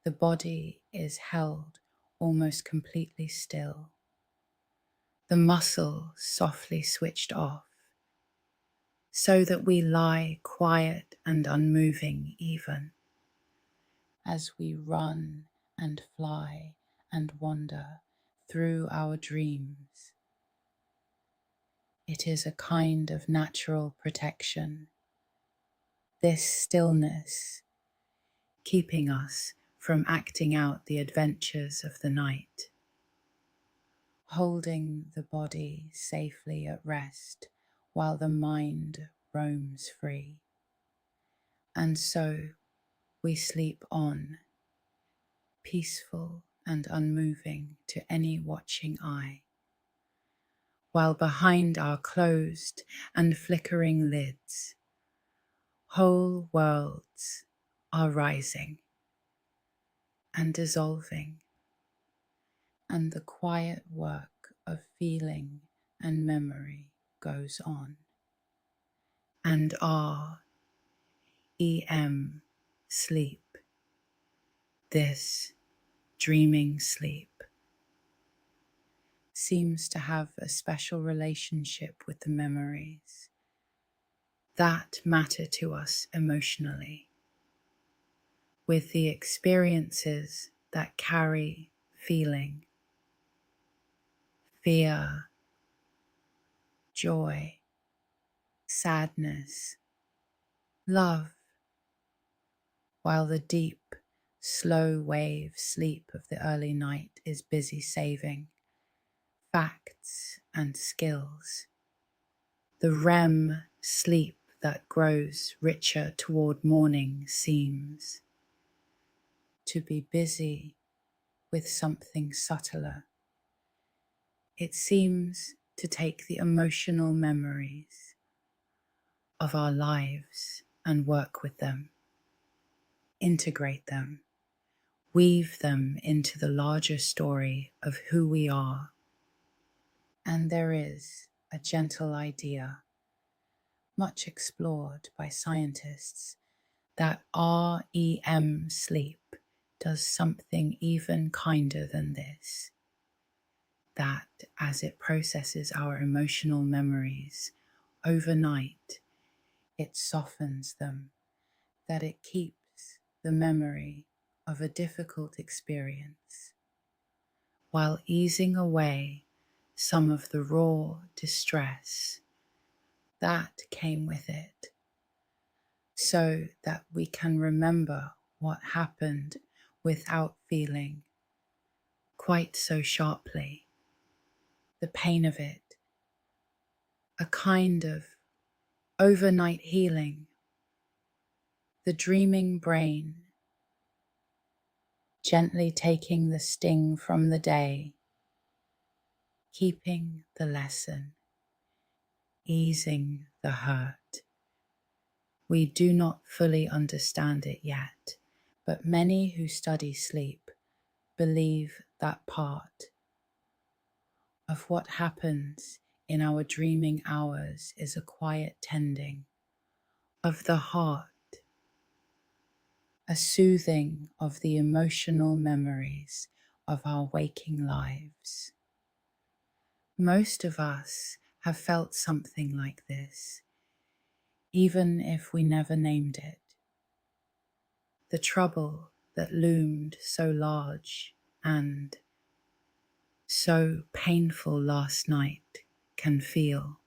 the body is held almost completely still, the muscle softly switched off, so that we lie quiet and unmoving even as we run and fly and wander through our dreams. It is a kind of natural protection, this stillness keeping us from acting out the adventures of the night, holding the body safely at rest while the mind roams free. And so we sleep on, peaceful and unmoving to any watching eye, while behind our closed and flickering lids, whole worlds are rising and dissolving, and the quiet work of feeling and memory goes on. And our EM sleep, this dreaming sleep, seems to have a special relationship with the memories that matter to us emotionally, with the experiences that carry feeling, fear, joy, sadness, love, while the deep, slow wave sleep of the early night is busy saving facts and skills. The REM sleep that grows richer toward morning seems to be busy with something subtler. It seems to take the emotional memories of our lives and work with them, integrate them, weave them into the larger story of who we are. And there is a gentle idea, much explored by scientists, that REM sleep does something even kinder than this, that as it processes our emotional memories overnight, it softens them, that it keeps the memory of a difficult experience, while easing away some of the raw distress that came with it, so that we can remember what happened without feeling quite so sharply the pain of it, a kind of overnight healing, the dreaming brain gently taking the sting from the day, keeping the lesson, easing the hurt. We do not fully understand it yet, but many who study sleep believe that part of what happens in our dreaming hours is a quiet tending of the heart, a soothing of the emotional memories of our waking lives. Most of us have felt something like this, even if we never named it. The trouble that loomed so large and so painful last night can feel,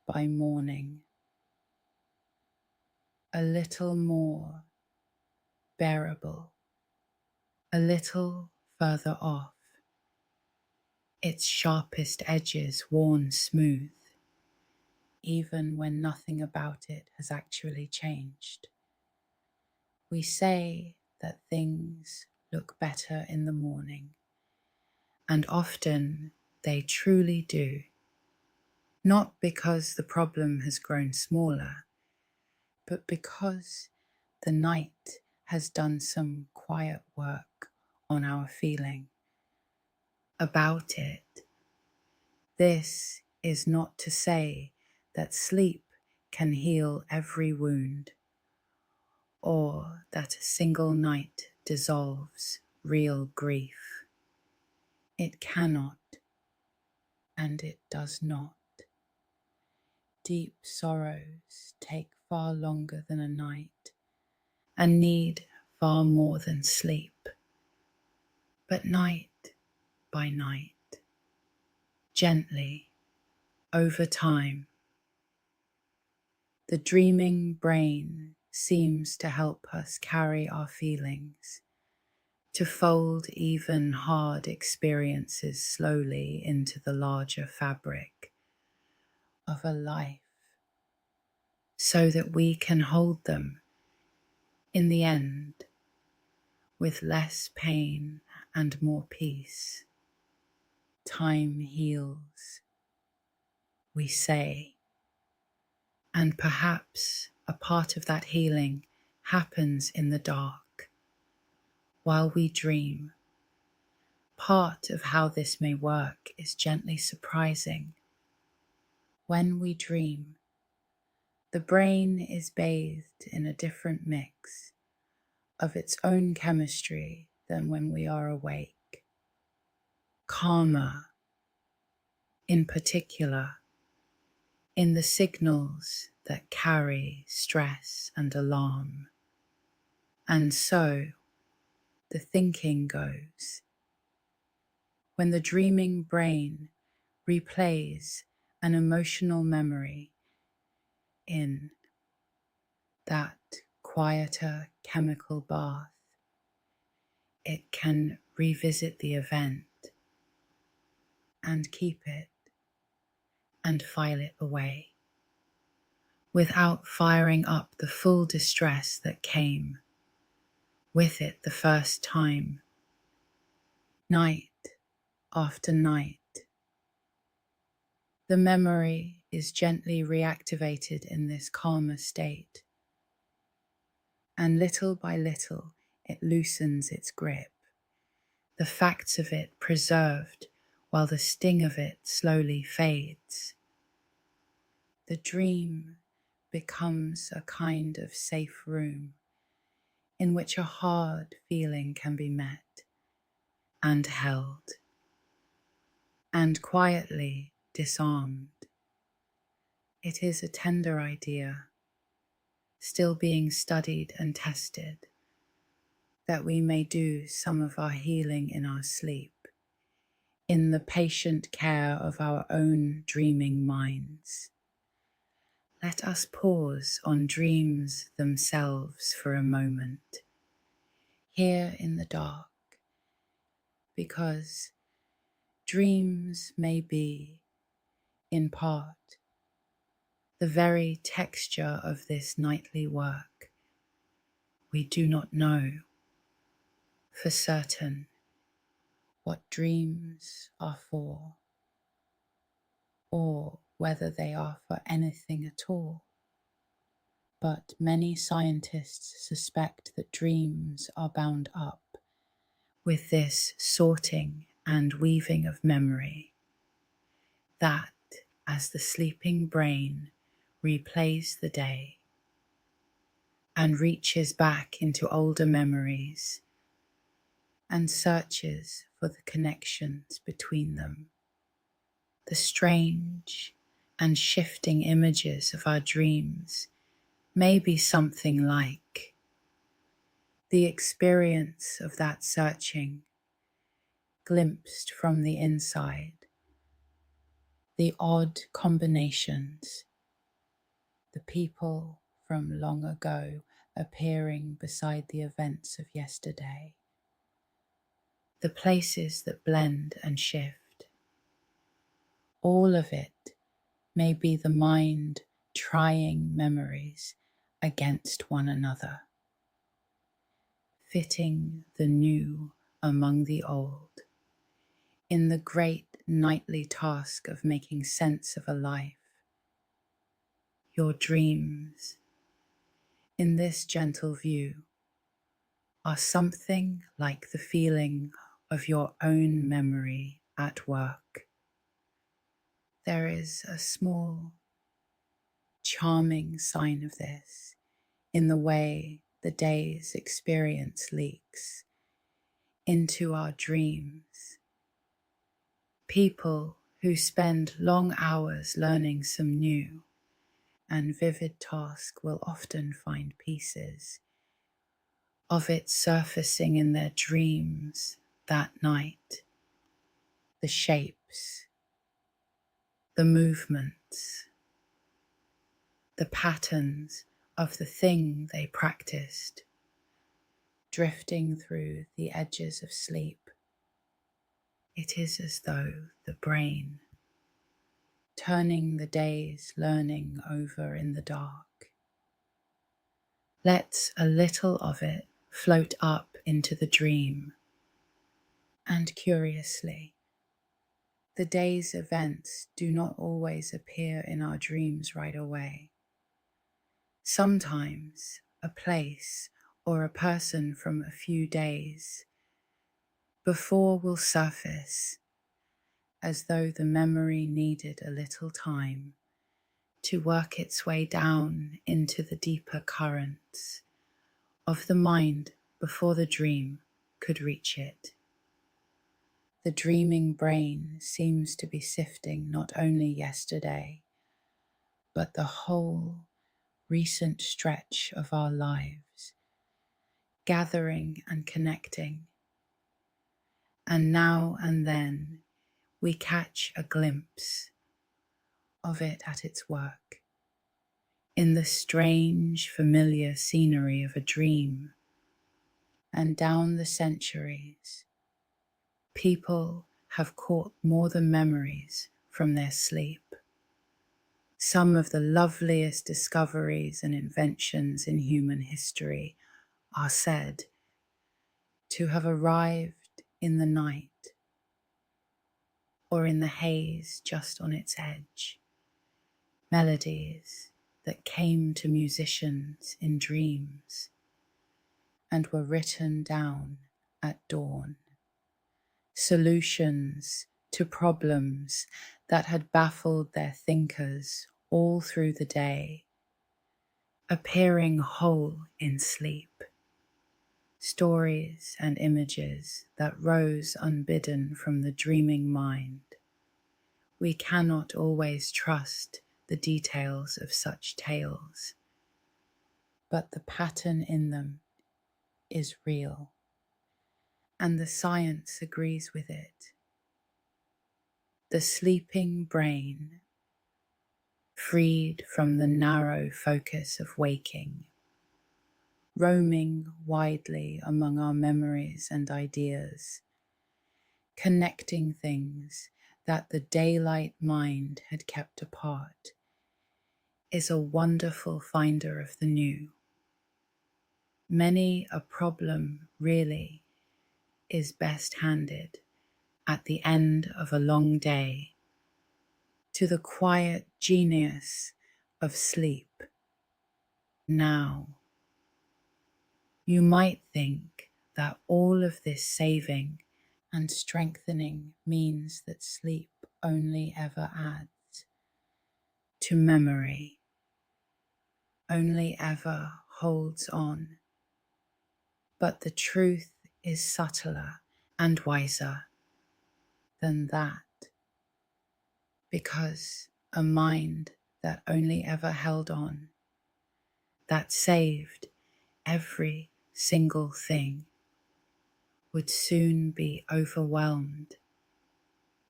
by morning, a little more bearable, a little further off, its sharpest edges worn smooth, even when nothing about it has actually changed. We say that things look better in the morning, and often they truly do, not because the problem has grown smaller, but because the night has done some quiet work on our feeling about it. This is not to say that sleep can heal every wound, or that a single night dissolves real grief. It cannot, and it does not. Deep sorrows take far longer than a night, and need far more than sleep. But night by night, gently, over time, the dreaming brain seems to help us carry our feelings, to fold even hard experiences slowly into the larger fabric of a life, so that we can hold them in the end with less pain and more peace. Time heals, we say, and perhaps a part of that healing happens in the dark, while we dream. Part of how this may work is gently surprising. When we dream, the brain is bathed in a different mix of its own chemistry than when we are awake. Calmer, in particular, in the signals that carry stress and alarm. And so, the thinking goes. When the dreaming brain replays an emotional memory in that quieter chemical bath, it can revisit the event and keep it and file it away, without firing up the full distress that came with it the first time, night after night. The memory is gently reactivated in this calmer state, and little by little it loosens its grip, the facts of it preserved while the sting of it slowly fades. The dream becomes a kind of safe room in which a hard feeling can be met and held, and quietly disarmed. It is a tender idea, still being studied and tested, that we may do some of our healing in our sleep, in the patient care of our own dreaming minds, Let us pause on dreams themselves for a moment, here in the dark, because dreams may be, in part, the very texture of this nightly work. We do not know for certain what dreams are for, or whether they are for anything at all. But many scientists suspect that dreams are bound up with this sorting and weaving of memory, that as the sleeping brain replays the day and reaches back into older memories and searches for the connections between them, the strange and shifting images of our dreams may be something like the experience of that searching, glimpsed from the inside, the odd combinations, the people from long ago appearing beside the events of yesterday, the places that blend and shift. All of it may be the mind trying memories against one another, fitting the new among the old, in the great nightly task of making sense of a life. Your dreams, in this gentle view, are something like the feeling of your own memory at work. There is a small, charming sign of this in the way the day's experience leaks into our dreams. People who spend long hours learning some new and vivid task will often find pieces of it surfacing in their dreams that night. The shapes, the movements, the patterns of the thing they practiced, drifting through the edges of sleep. It is as though the brain, turning the day's learning over in the dark, lets a little of it float up into the dream. And curiously, the day's events do not always appear in our dreams right away. Sometimes a place or a person from a few days before will surface, as though the memory needed a little time to work its way down into the deeper currents of the mind before the dream could reach it. The dreaming brain seems to be sifting not only yesterday, but the whole recent stretch of our lives, gathering and connecting. And now and then we catch a glimpse of it at its work, in the strange, familiar scenery of a dream. And down the centuries, people have caught more than memories from their sleep. Some of the loveliest discoveries and inventions in human history are said to have arrived in the night or in the haze just on its edge. Melodies that came to musicians in dreams and were written down at dawn. Solutions to problems that had baffled their thinkers all through the day, appearing whole in sleep. Stories and images that rose unbidden from the dreaming mind. We cannot always trust the details of such tales, but the pattern in them is real, and the science agrees with it. The sleeping brain freed from the narrow focus of waking, roaming widely among our memories and ideas, connecting things that the daylight mind had kept apart, is a wonderful finder of the new. Many a problem really is best handed at the end of a long day to the quiet genius of sleep. Now, you might think that all of this saving and strengthening means that sleep only ever adds to memory, only ever holds on. But the truth is subtler and wiser than that, because a mind that only ever held on, that saved every single thing, would soon be overwhelmed,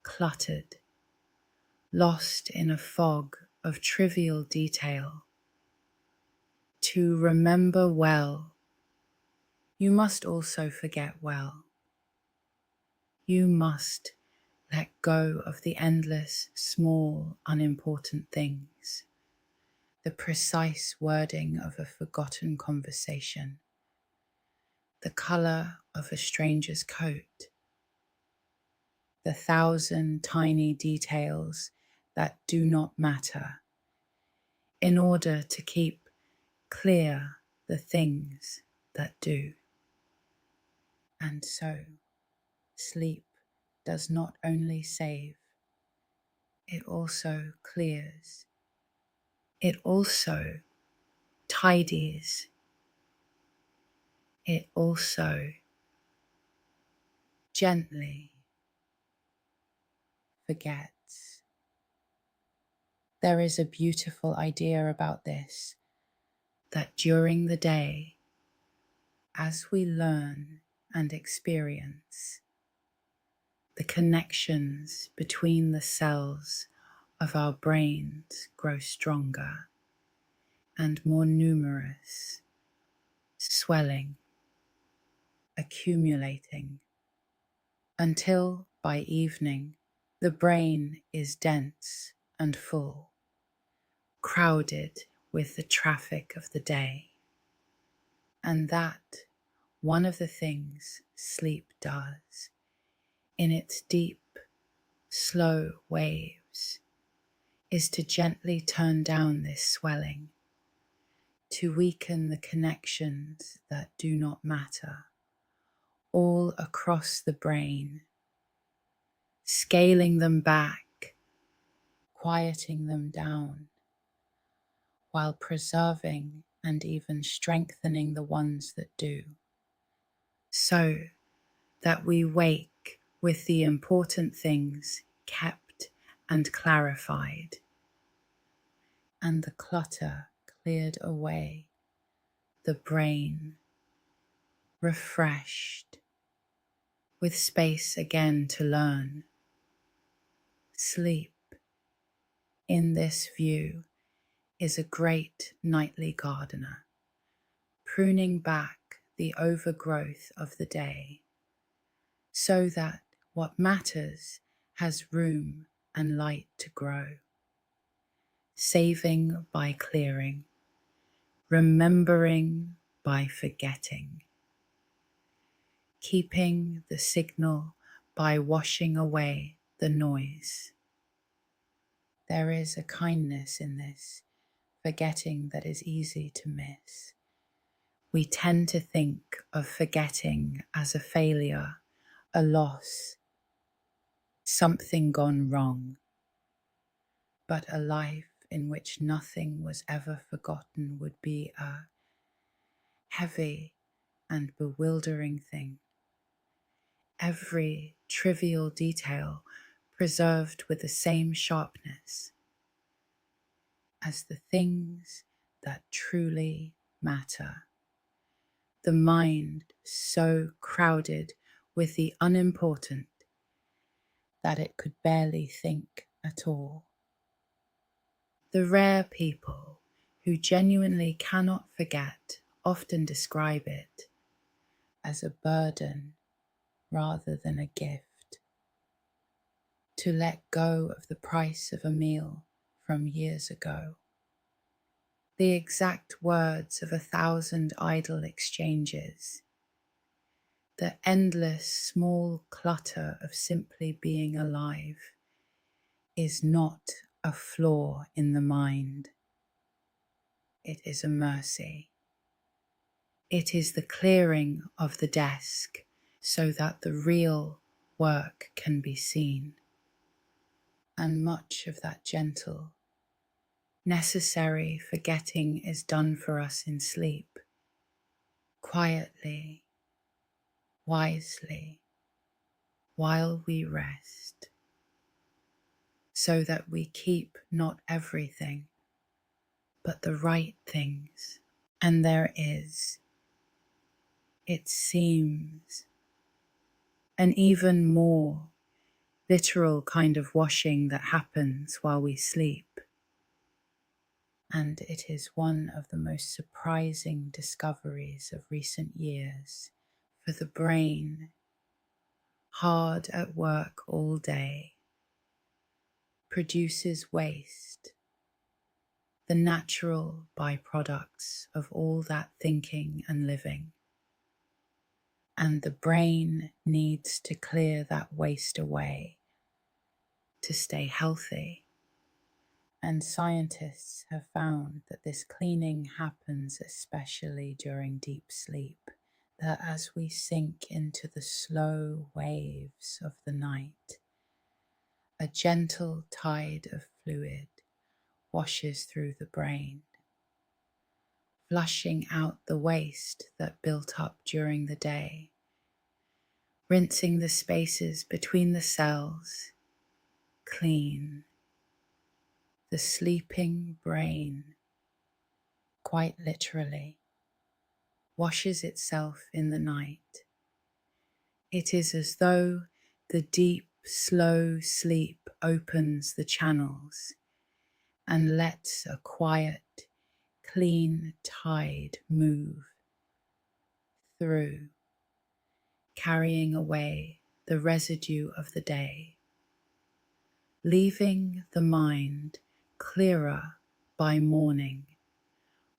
cluttered, lost in a fog of trivial detail. To remember well, you must also forget well. You must let go of the endless, small, unimportant things, the precise wording of a forgotten conversation, the colour of a stranger's coat, the 1,000 tiny details that do not matter, in order to keep clear the things that do. And so, sleep does not only save, it also clears. It also tidies. It also gently forgets. There is a beautiful idea about this, that during the day, as we learn and experience, the connections between the cells of our brains grow stronger and more numerous, swelling, accumulating, until by evening the brain is dense and full, crowded with the traffic of the day. And that one of the things sleep does, in its deep, slow waves, is to gently turn down this swelling, to weaken the connections that do not matter, all across the brain, scaling them back, quieting them down, while preserving and even strengthening the ones that do, so that we wake with the important things kept and clarified, and the clutter cleared away, the brain refreshed, with space again to learn. Sleep, in this view, is a great nightly gardener, pruning back the overgrowth of the day, so that what matters has room and light to grow. Saving by clearing, remembering by forgetting, keeping the signal by washing away the noise. There is a kindness in this forgetting that is easy to miss. We tend to think of forgetting as a failure, a loss, something gone wrong. But a life in which nothing was ever forgotten would be a heavy and bewildering thing. Every trivial detail preserved with the same sharpness as the things that truly matter. The mind so crowded with the unimportant that it could barely think at all. The rare people who genuinely cannot forget often describe it as a burden rather than a gift. To let go of the price of a meal from years ago, the exact words of 1,000 idle exchanges, the endless small clutter of simply being alive is not a flaw in the mind. It is a mercy. It is the clearing of the desk so that the real work can be seen. And much of that gentle, necessary forgetting is done for us in sleep, quietly, wisely, while we rest, so that we keep not everything, but the right things. And there is, it seems, an even more literal kind of washing that happens while we sleep. And it is one of the most surprising discoveries of recent years, for the brain, hard at work all day, produces waste, the natural byproducts of all that thinking and living. And the brain needs to clear that waste away to stay healthy. And scientists have found that this cleaning happens especially during deep sleep, that as we sink into the slow waves of the night, a gentle tide of fluid washes through the brain, flushing out the waste that built up during the day, rinsing the spaces between the cells clean. The sleeping brain, quite literally, washes itself in the night. It is as though the deep, slow sleep opens the channels and lets a quiet, clean tide move through, carrying away the residue of the day, leaving the mind clearer by morning,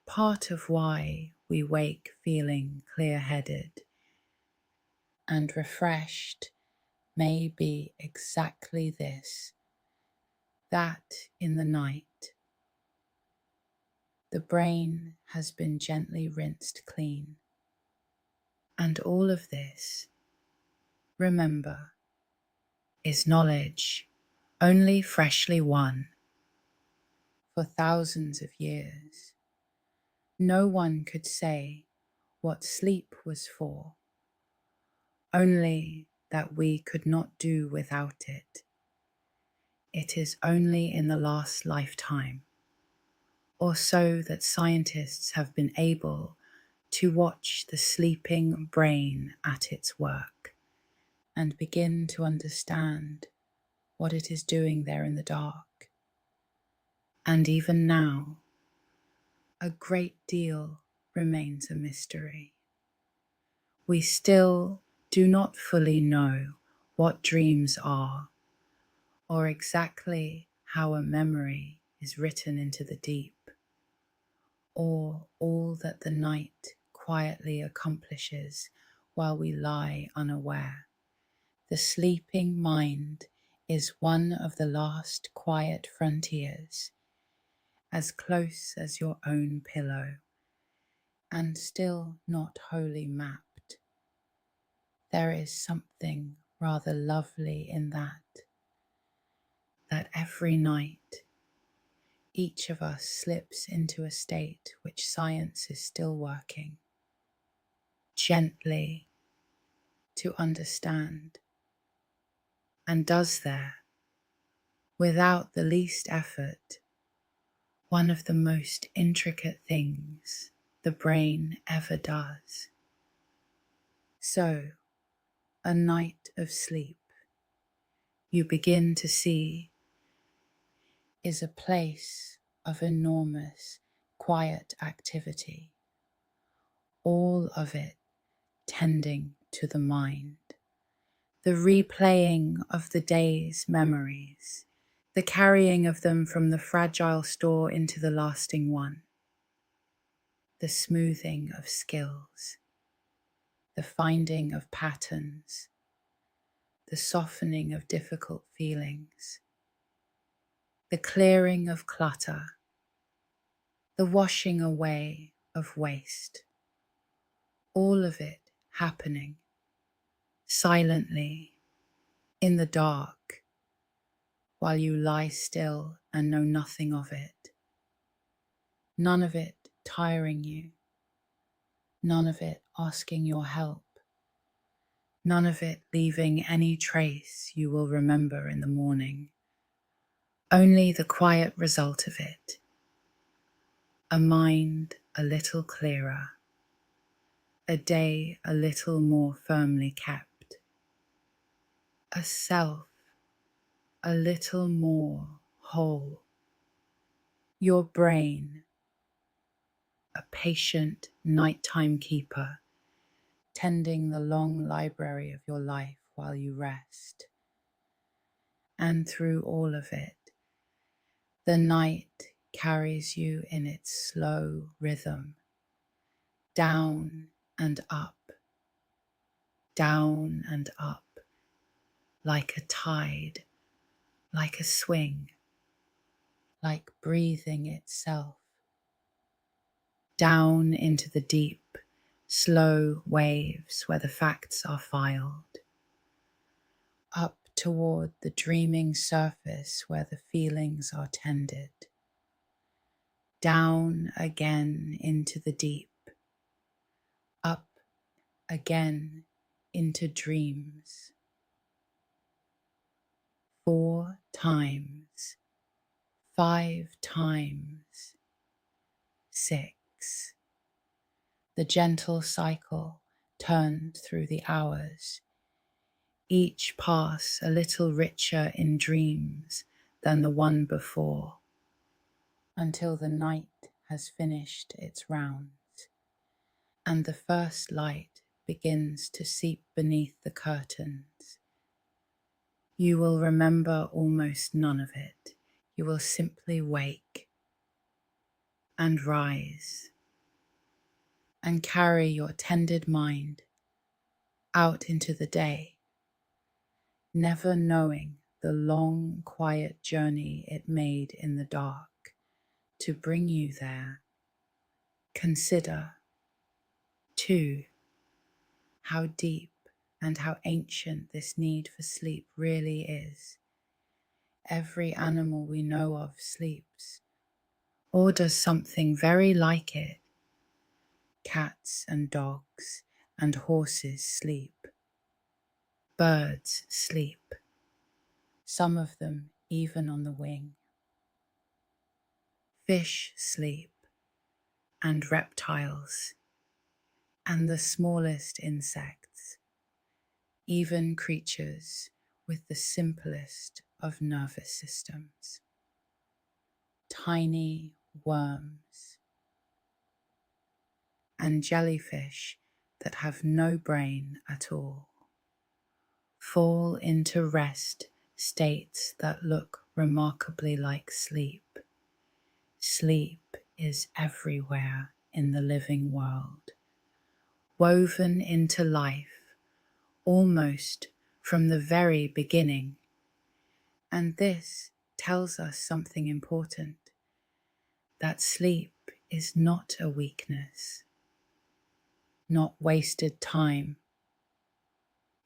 part of why we wake feeling clear-headed and refreshed may be exactly this, that in the night the brain has been gently rinsed clean. And all of this, remember, is knowledge only freshly won. For thousands of years, no one could say what sleep was for, only that we could not do without it. It is only in the last lifetime, or so that scientists have been able to watch the sleeping brain at its work and begin to understand what it is doing there in the dark. And even now, a great deal remains a mystery. We still do not fully know what dreams are, or exactly how a memory is written into the deep, or all that the night quietly accomplishes while we lie unaware. The sleeping mind is one of the last quiet frontiers, as close as your own pillow, and still not wholly mapped. There is something rather lovely in that every night each of us slips into a state which science is still working gently to understand, and does there, without the least effort, one of the most intricate things the brain ever does. So, a night of sleep, you begin to see, is a place of enormous, quiet activity, all of it tending to the mind, the replaying of the day's memories, the carrying of them from the fragile store into the lasting one, the smoothing of skills, the finding of patterns, the softening of difficult feelings, the clearing of clutter, the washing away of waste, all of it happening silently in the dark while you lie still and know nothing of it. None of it tiring you, none of it asking your help, none of it leaving any trace you will remember in the morning. Only the quiet result of it, a mind a little clearer, a day a little more firmly kept, a self a little more whole, your brain a patient nighttime keeper, tending the long library of your life while you rest. And through all of it, the night carries you in its slow rhythm, down and up, down and up, like a tide, like a swing, like breathing itself, down into the deep, slow waves where the facts are filed, up toward the dreaming surface where the feelings are tended, down again into the deep, up again into dreams. 4 times, 5 times, 6. The gentle cycle turned through the hours, each pass a little richer in dreams than the one before, until the night has finished its rounds, and the first light begins to seep beneath the curtains. You will remember almost none of it. You will simply wake and rise and carry your tended mind out into the day, never knowing the long, quiet journey it made in the dark to bring you there. Consider, too, how deep and how ancient this need for sleep really is. Every animal we know of sleeps, or does something very like it. Cats and dogs and horses sleep. Birds sleep, some of them even on the wing. Fish sleep, and reptiles, and the smallest insects, even creatures with the simplest of nervous systems. Tiny worms and jellyfish that have no brain at all fall into rest states that look remarkably like sleep. Sleep is everywhere in the living world, woven into life almost from the very beginning. And this tells us something important, that sleep is not a weakness, not wasted time,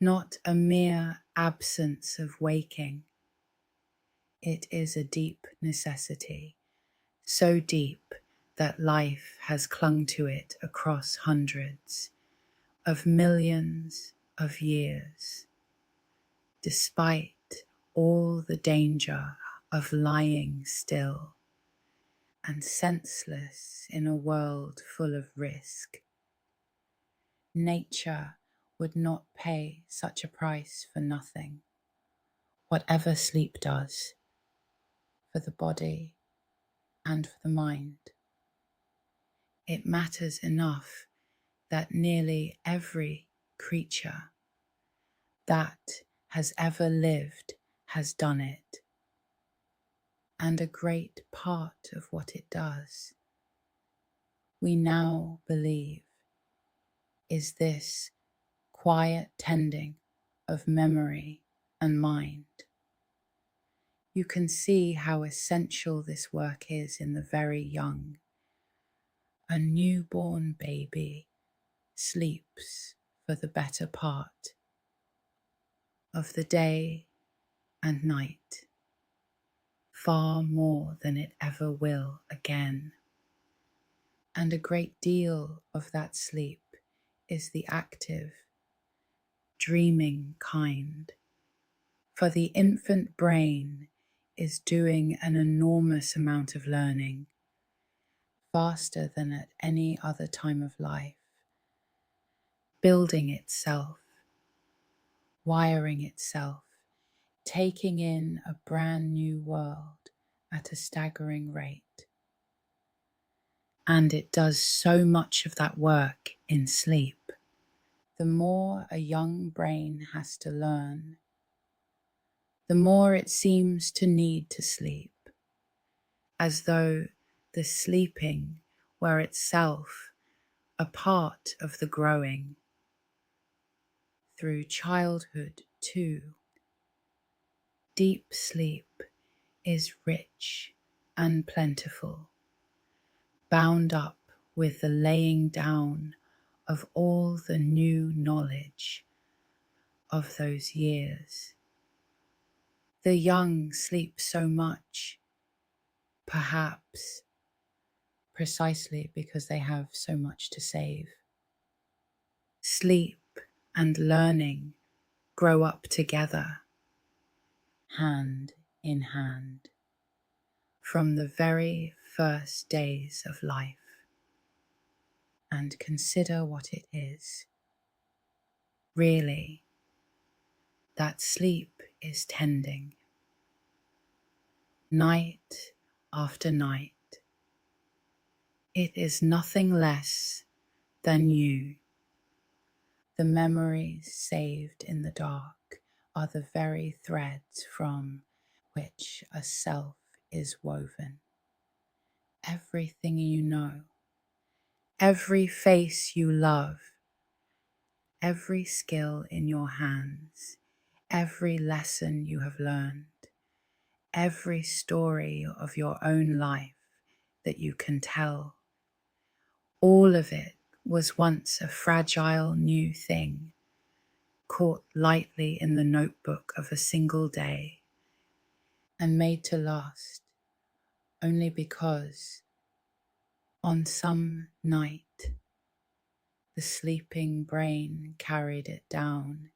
not a mere absence of waking. It is a deep necessity, so deep that life has clung to it across hundreds of millions of years, despite all the danger of lying still and senseless in a world full of risk. Nature would not pay such a price for nothing, whatever sleep does, for the body, and for the mind. It matters enough that nearly every creature that has ever lived has done it, and a great part of what it does, we now believe, is this quiet tending of memory and mind. You can see how essential this work is in the very young. A newborn baby sleeps for the better part of the day and night, far more than it ever will again. And a great deal of that sleep is the active, dreaming kind. For the infant brain is doing an enormous amount of learning, faster than at any other time of life, building itself, wiring itself, taking in a brand new world at a staggering rate. And it does so much of that work in sleep. The more a young brain has to learn, the more it seems to need to sleep, as though the sleeping were itself a part of the growing. Through childhood too, deep sleep is rich and plentiful, bound up with the laying down of all the new knowledge of those years. The young sleep so much, perhaps precisely because they have so much to save. Sleep and learning grow up together, hand in hand, from the very first days of life. And consider what it is. Really, that sleep is tending. Night after night, it is nothing less than you. The memories saved in the dark are the very threads from which a self is woven. Everything you know, every face you love, every skill in your hands, every lesson you have learned, every story of your own life that you can tell, all of it was once a fragile new thing, caught lightly in the notebook of a single day and made to last only because on some night the sleeping brain carried it down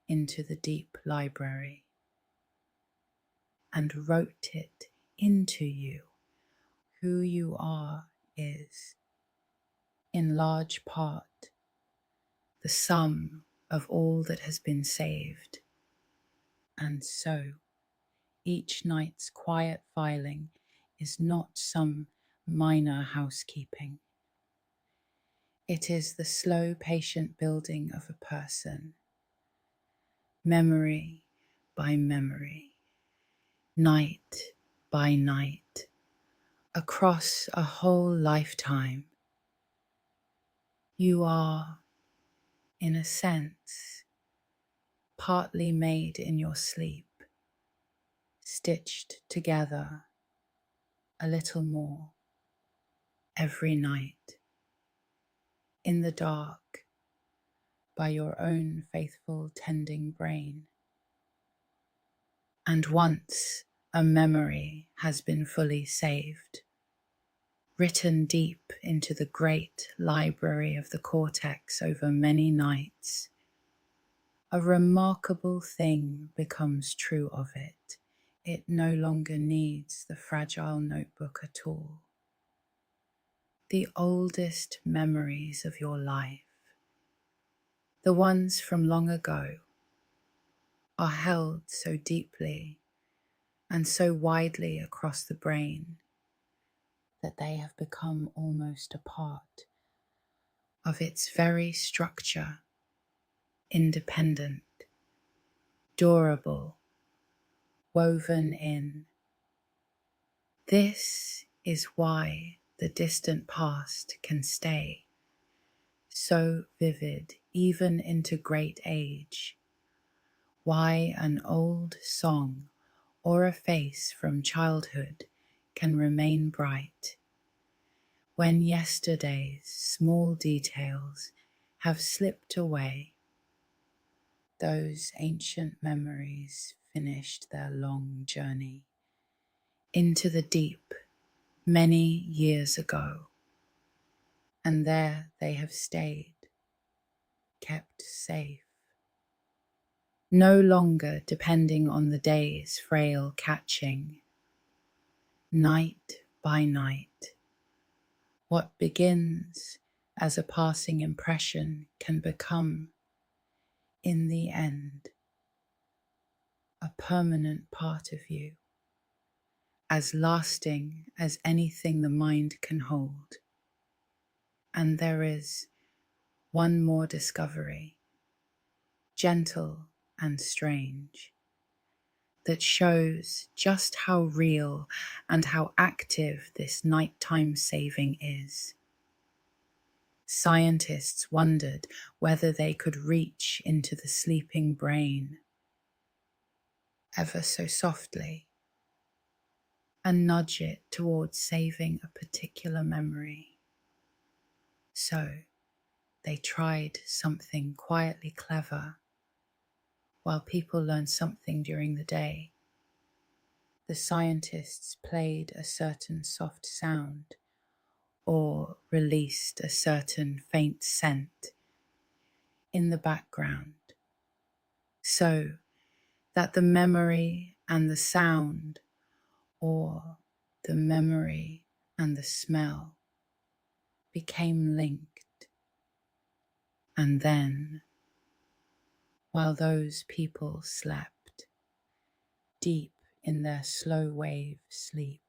into the deep library and wrote it into you. Who you are is, in large part, the sum of all that has been saved. And so, each night's quiet filing is not some minor housekeeping. It is the slow, patient building of a person, memory by memory, night by night, across a whole lifetime. You are, in a sense, partly made in your sleep, stitched together a little more every night, in the dark, by your own faithful tending brain. And once a memory has been fully saved, written deep into the great library of the cortex over many nights, a remarkable thing becomes true of it. It no longer needs the fragile notebook at all. The oldest memories of your life, the ones from long ago, are held so deeply and so widely across the brain that they have become almost a part of its very structure, independent, durable, woven in. This is why the distant past can stay so vivid even into great age, why an old song or a face from childhood can remain bright when yesterday's small details have slipped away. Those ancient memories finished their long journey into the deep many years ago, and there they have stayed, kept safe, no longer depending on the day's frail catching. Night by night, what begins as a passing impression can become, in the end, a permanent part of you, as lasting as anything the mind can hold. And there is one more discovery, gentle and strange, that shows just how real and how active this nighttime saving is. Scientists wondered whether they could reach into the sleeping brain ever so softly and nudge it towards saving a particular memory. So they tried something quietly clever while people learned something during the day. The scientists played a certain soft sound or released a certain faint scent in the background, so that the memory and the sound, or the memory and the smell, became linked. And then, while those people slept, deep in their slow wave sleep,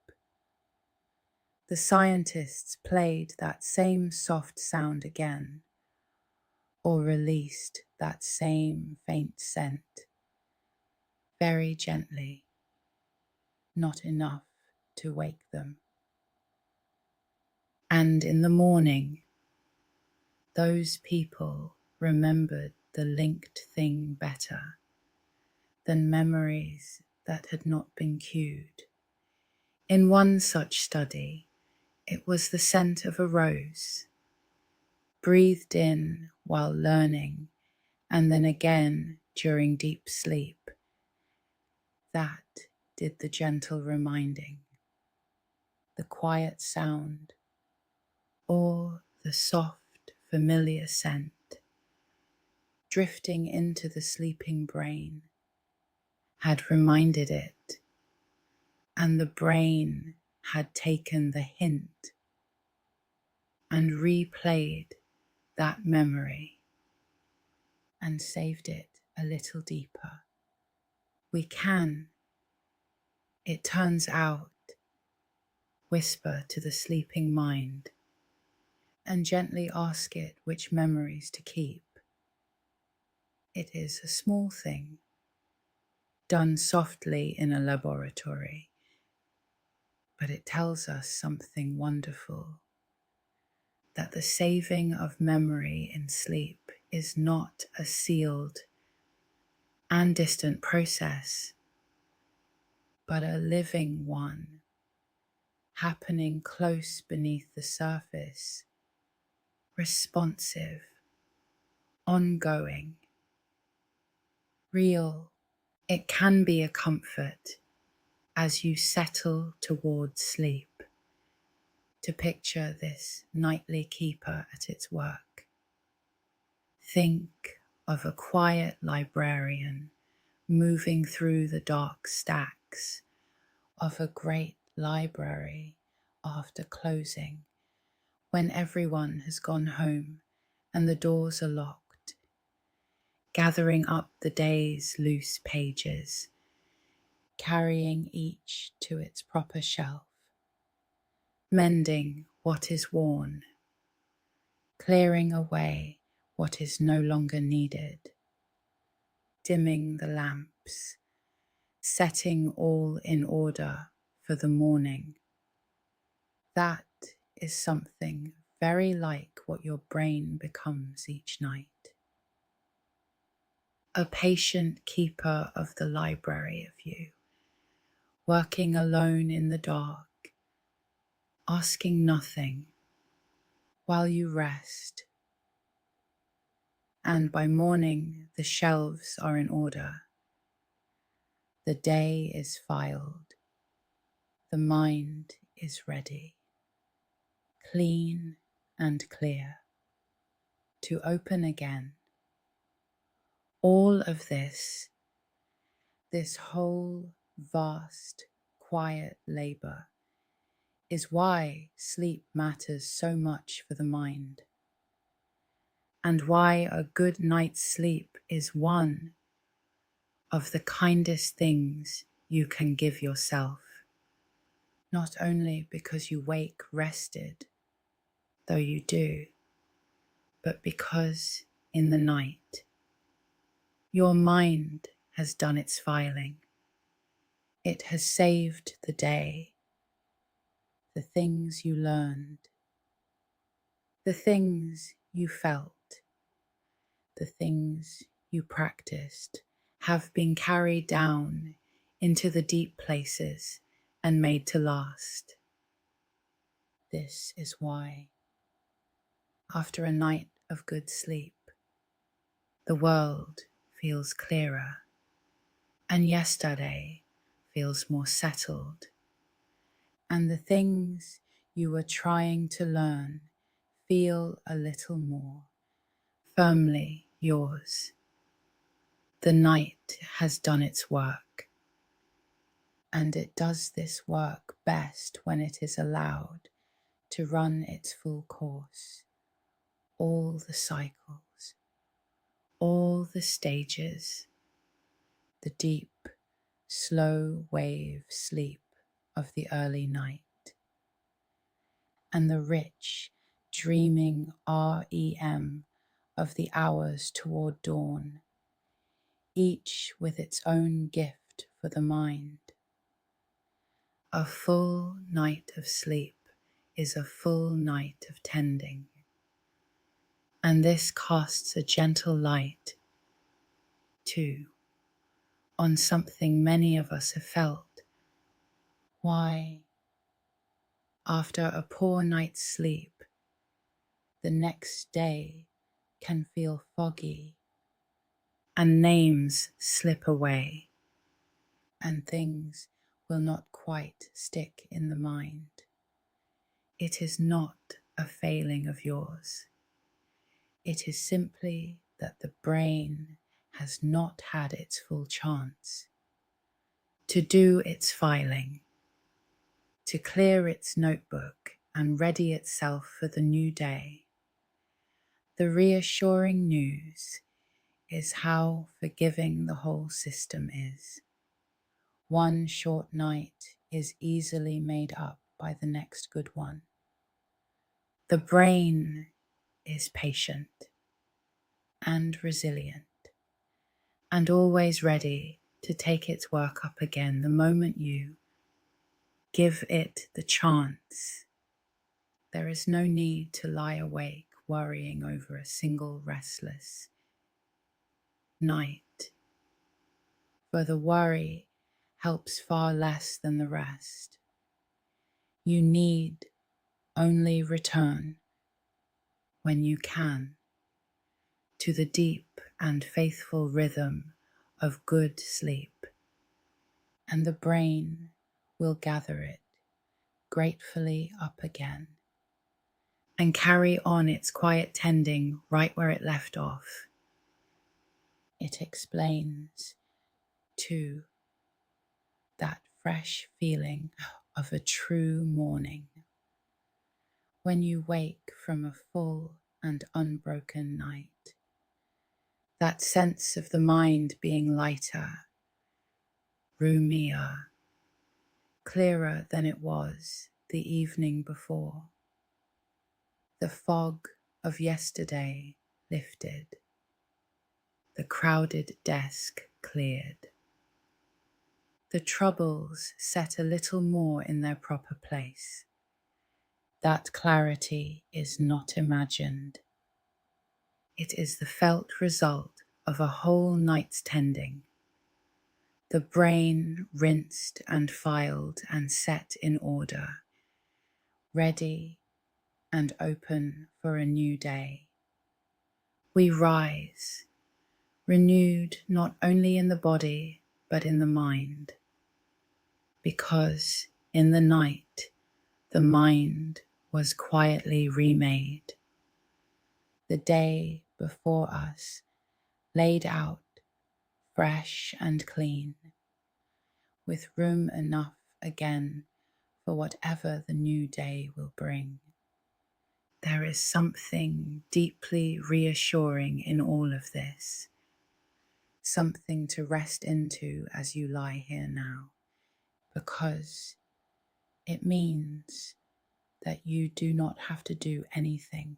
the scientists played that same soft sound again, or released that same faint scent, very gently, not enough to wake them. And in the morning, those people remembered the linked thing better than memories that had not been cued. In one such study, it was the scent of a rose, breathed in while learning, and then again during deep sleep, that did the gentle reminding, the quiet sound, or the soft, familiar scent, drifting into the sleeping brain, had reminded it, and the brain had taken the hint and replayed that memory and saved it a little deeper. We can, it turns out, whisper to the sleeping mind and gently ask it which memories to keep. It is a small thing, done softly in a laboratory, but it tells us something wonderful, that the saving of memory in sleep is not a sealed and distant process, but a living one, happening close beneath the surface, responsive, ongoing, real. It can be a comfort as you settle towards sleep to picture this nightly keeper at its work. Think of a quiet librarian moving through the dark stacks of a great library after closing, when everyone has gone home and the doors are locked, gathering up the day's loose pages, carrying each to its proper shelf, mending what is worn, clearing away what is no longer needed, dimming the lamps, setting all in order for the morning. That is something very like what your brain becomes each night. A patient keeper of the library of you, working alone in the dark, asking nothing while you rest. And by morning, the shelves are in order. The day is filed. The mind is ready, clean and clear, to open again. All of this whole vast, quiet labor is why sleep matters so much for the mind, and why a good night's sleep is one of the kindest things you can give yourself. Not only because you wake rested, though you do, but because in the night, your mind has done its filing. It has saved the day, the things you learned, the things you felt, the things you practiced have been carried down into the deep places and made to last. This is why, after a night of good sleep, the world feels clearer, and yesterday feels more settled, and the things you were trying to learn feel a little more firmly yours. The night has done its work, and it does this work best when it is allowed to run its full course, all the cycles, all the stages, the deep, slow wave sleep of the early night, and the rich, dreaming REM of the hours toward dawn, each with its own gift for the mind. A full night of sleep is a full night of tending, and this casts a gentle light, too, on something many of us have felt. Why, after a poor night's sleep, the next day can feel foggy, and names slip away, and things will not quite stick in the mind. It is not a failing of yours. It is simply that the brain has not had its full chance to do its filing, to clear its notebook and ready itself for the new day. The reassuring news is how forgiving the whole system is. One short night is easily made up by the next good one. The brain is patient and resilient, and always ready to take its work up again the moment you give it the chance. There is no need to lie awake worrying over a single restless night, for the worry helps far less than the rest. You need only return, when you can, to the deep and faithful rhythm of good sleep, and the brain will gather it gratefully up again and carry on its quiet tending right where it left off. It explains, too, that fresh feeling of a true morning when you wake from a full and unbroken night. That sense of the mind being lighter, roomier, clearer than it was the evening before. The fog of yesterday lifted. The crowded desk cleared. The troubles set a little more in their proper place. That clarity is not imagined. It is the felt result of a whole night's tending. The brain rinsed and filed and set in order, ready and open for a new day. We rise, renewed not only in the body but in the mind, because in the night the mind was quietly remade. The day before us laid out fresh and clean, with room enough again for whatever the new day will bring. There is something deeply reassuring in all of this, something to rest into as you lie here now, because it means that you do not have to do anything.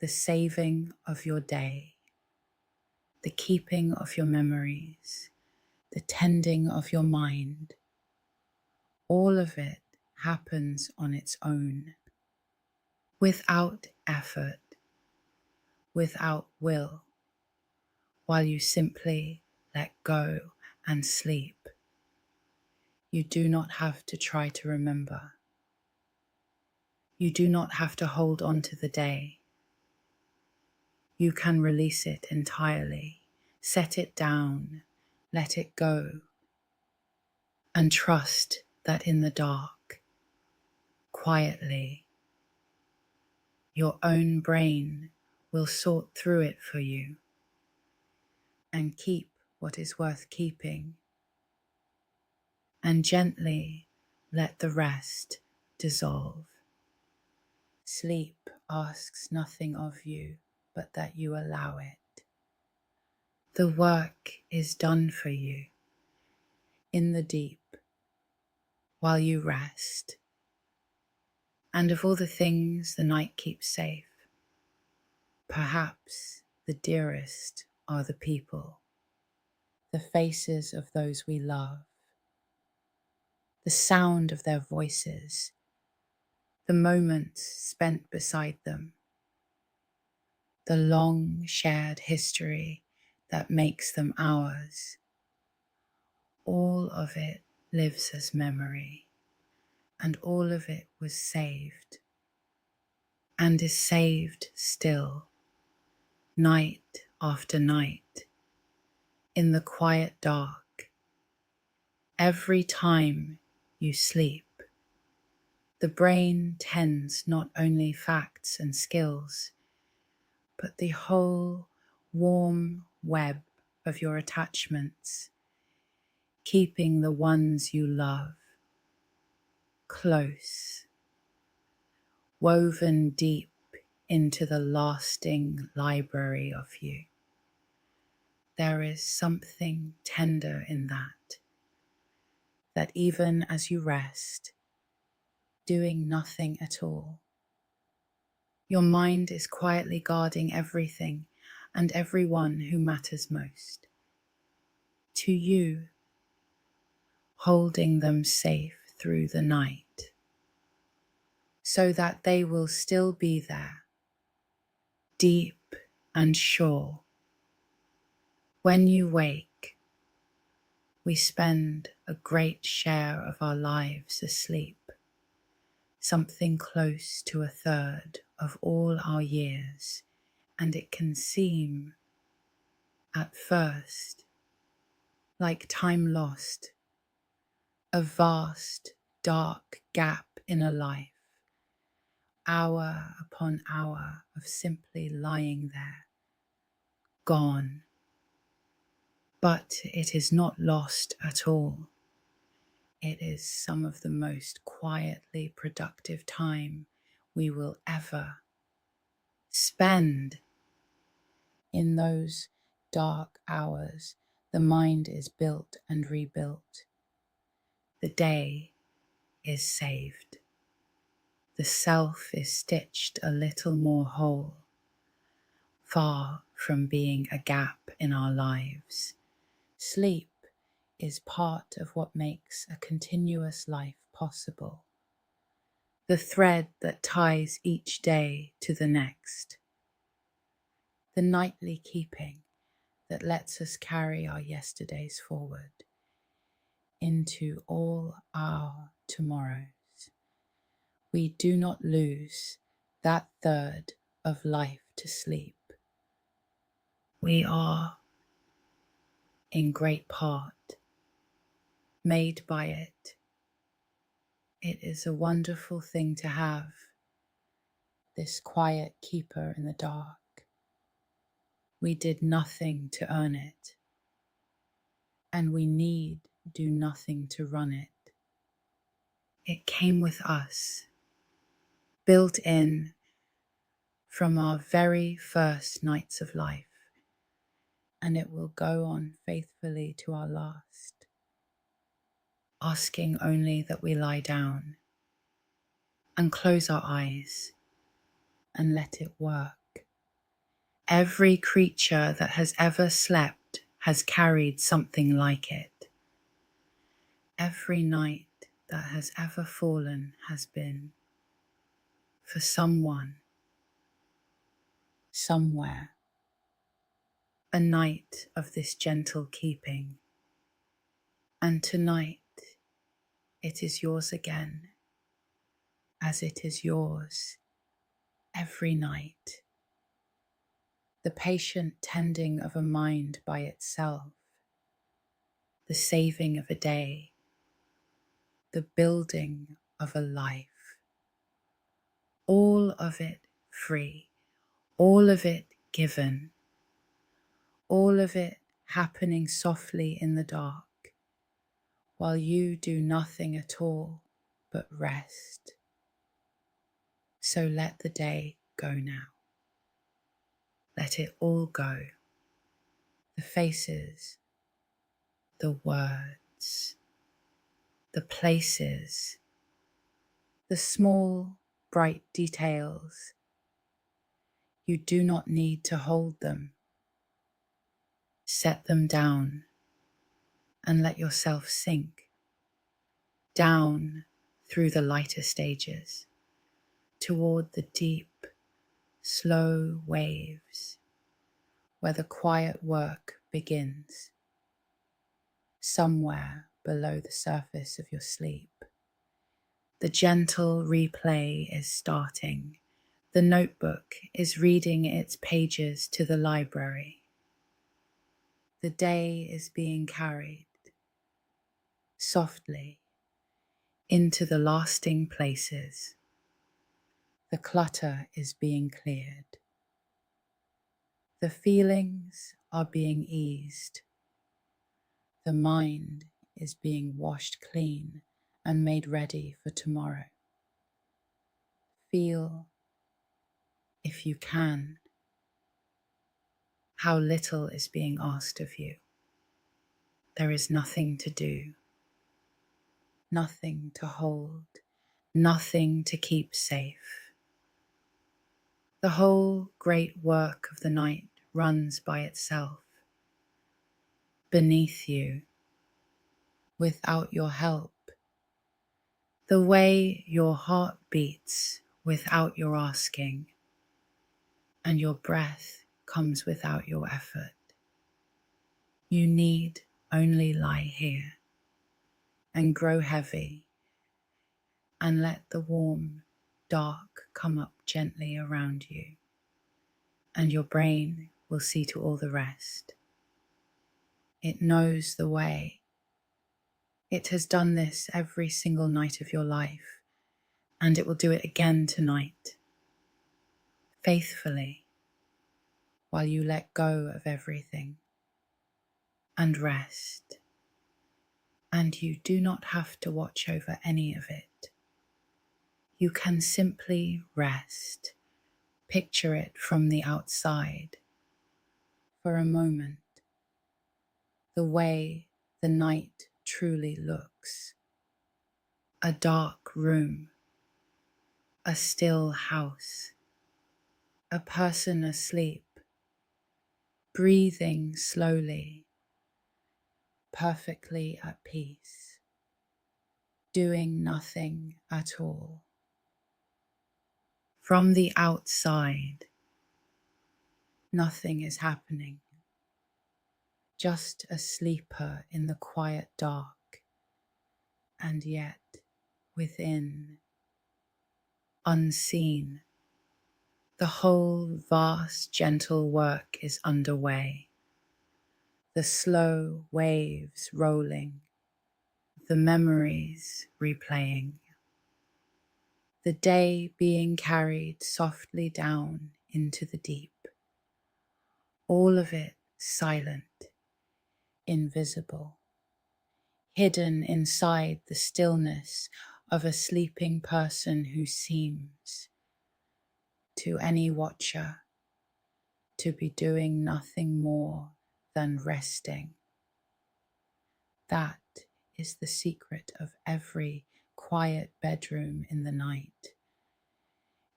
The saving of your day, the keeping of your memories, the tending of your mind, all of it happens on its own, without effort, without will, while you simply let go and sleep. You do not have to try to remember. You do not have to hold on to the day. You can release it entirely, set it down, let it go, and trust that in the dark, quietly, your own brain will sort through it for you and keep what is worth keeping, and gently let the rest dissolve. Sleep asks nothing of you but that you allow it. The work is done for you in the deep while you rest. And of all the things the night keeps safe, perhaps the dearest are the people, the faces of those we love, the sound of their voices, the moments spent beside them, the long shared history that makes them ours. All of it lives as memory, and all of it was saved, and is saved still, night after night, in the quiet dark. Every time you sleep, the brain tends not only facts and skills, but the whole warm web of your attachments, keeping the ones you love close, woven deep into the lasting library of you. There is something tender in that even as you rest, doing nothing at all, your mind is quietly guarding everything and everyone who matters most to you, holding them safe through the night, so that they will still be there, deep and sure. When you wake, we spend a great share of our lives asleep, something close to a third of all our years, and it can seem, at first, like time lost, a vast, dark gap in a life, hour upon hour of simply lying there, gone. But it is not lost at all. It is some of the most quietly productive time we will ever spend. In those dark hours, the mind is built and rebuilt. The day is saved. The self is stitched a little more whole, far from being a gap in our lives. Sleep is part of what makes a continuous life possible, the thread that ties each day to the next, the nightly keeping that lets us carry our yesterdays forward into all our tomorrows. We do not lose that third of life to sleep. We are, in great part, made by it. It is a wonderful thing to have, this quiet keeper in the dark. We did nothing to earn it, and we need do nothing to run it. It came with us, built in from our very first nights of life, and it will go on faithfully to our last, asking only that we lie down and close our eyes and let it work. Every creature that has ever slept has carried something like it. Every night that has ever fallen has been, for someone, somewhere, a night of this gentle keeping. And tonight it is yours again, as it is yours every night. The patient tending of a mind by itself, the saving of a day, the building of a life, all of it free, all of it given, all of it happening softly in the dark, while you do nothing at all but rest. So let the day go now. Let it all go. The faces, the words, the places, the small, bright details. You do not need to hold them. Set them down and let yourself sink down through the lighter stages toward the deep, slow waves where the quiet work begins, somewhere below the surface of your sleep. The gentle replay is starting. The notebook is reading its pages to the library. The day is being carried softly into the lasting places. The clutter is being cleared. The feelings are being eased. The mind is being washed clean and made ready for tomorrow. Feel, if you can, how little is being asked of you. There is nothing to do, nothing to hold, nothing to keep safe. The whole great work of the night runs by itself, beneath you, without your help, the way your heart beats without your asking, and your breath comes without your effort. You need only lie here and grow heavy and let the warm, dark come up gently around you, and your brain will see to all the rest. It knows the way. It has done this every single night of your life, and it will do it again tonight, faithfully, while you let go of everything and rest. And you do not have to watch over any of it. You can simply rest, picture it from the outside for a moment, the way the night truly looks. a dark room, a still house, a person asleep, breathing slowly, perfectly at peace, doing nothing at all. From the outside, nothing is happening, just a sleeper in the quiet dark, and yet within, unseen, the whole vast gentle work is underway. The slow waves rolling, the memories replaying, the day being carried softly down into the deep, all of it silent, invisible, hidden inside the stillness of a sleeping person who seems, to any watcher, to be doing nothing more than resting. That is the secret of every quiet bedroom in the night.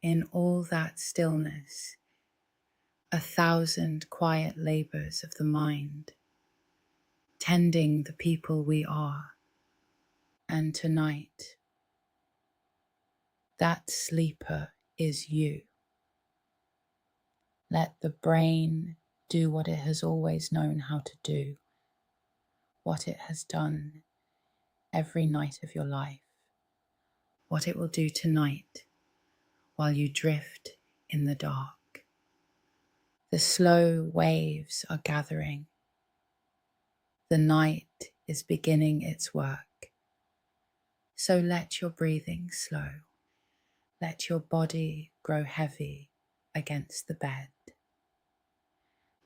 In all that stillness, 1,000 quiet labors of the mind, tending the people we are. And tonight, that sleeper is you. Let the brain do what it has always known how to do, what it has done every night of your life, what it will do tonight while you drift in the dark. The slow waves are gathering. The night is beginning its work. So let your breathing slow. Let your body grow heavy against the bed.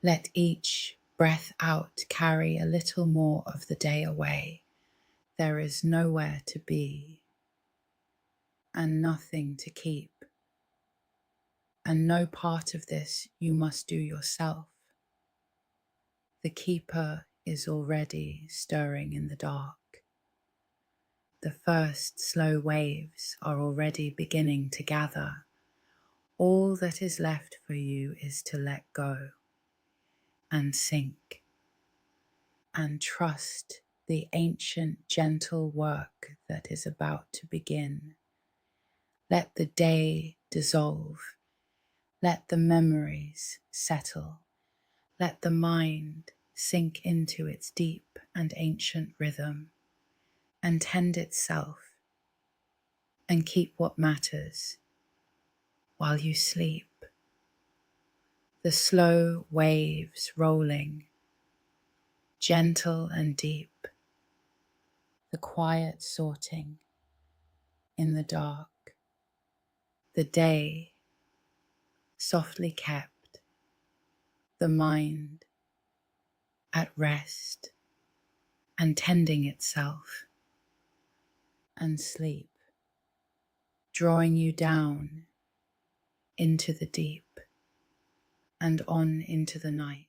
Let each breath out carry a little more of the day away. There is nowhere to be and nothing to keep. And no part of this you must do yourself. The keeper is already stirring in the dark. The first slow waves are already beginning to gather. All that is left for you is to let go and sink and trust the ancient gentle work that is about to begin. Let the day dissolve. Let the memories settle. Let the mind sink into its deep and ancient rhythm and tend itself and keep what matters while you sleep. The slow waves rolling, gentle and deep, the quiet sorting in the dark, the day softly kept, the mind at rest and tending itself, and sleep drawing you down into the deep and on into the night.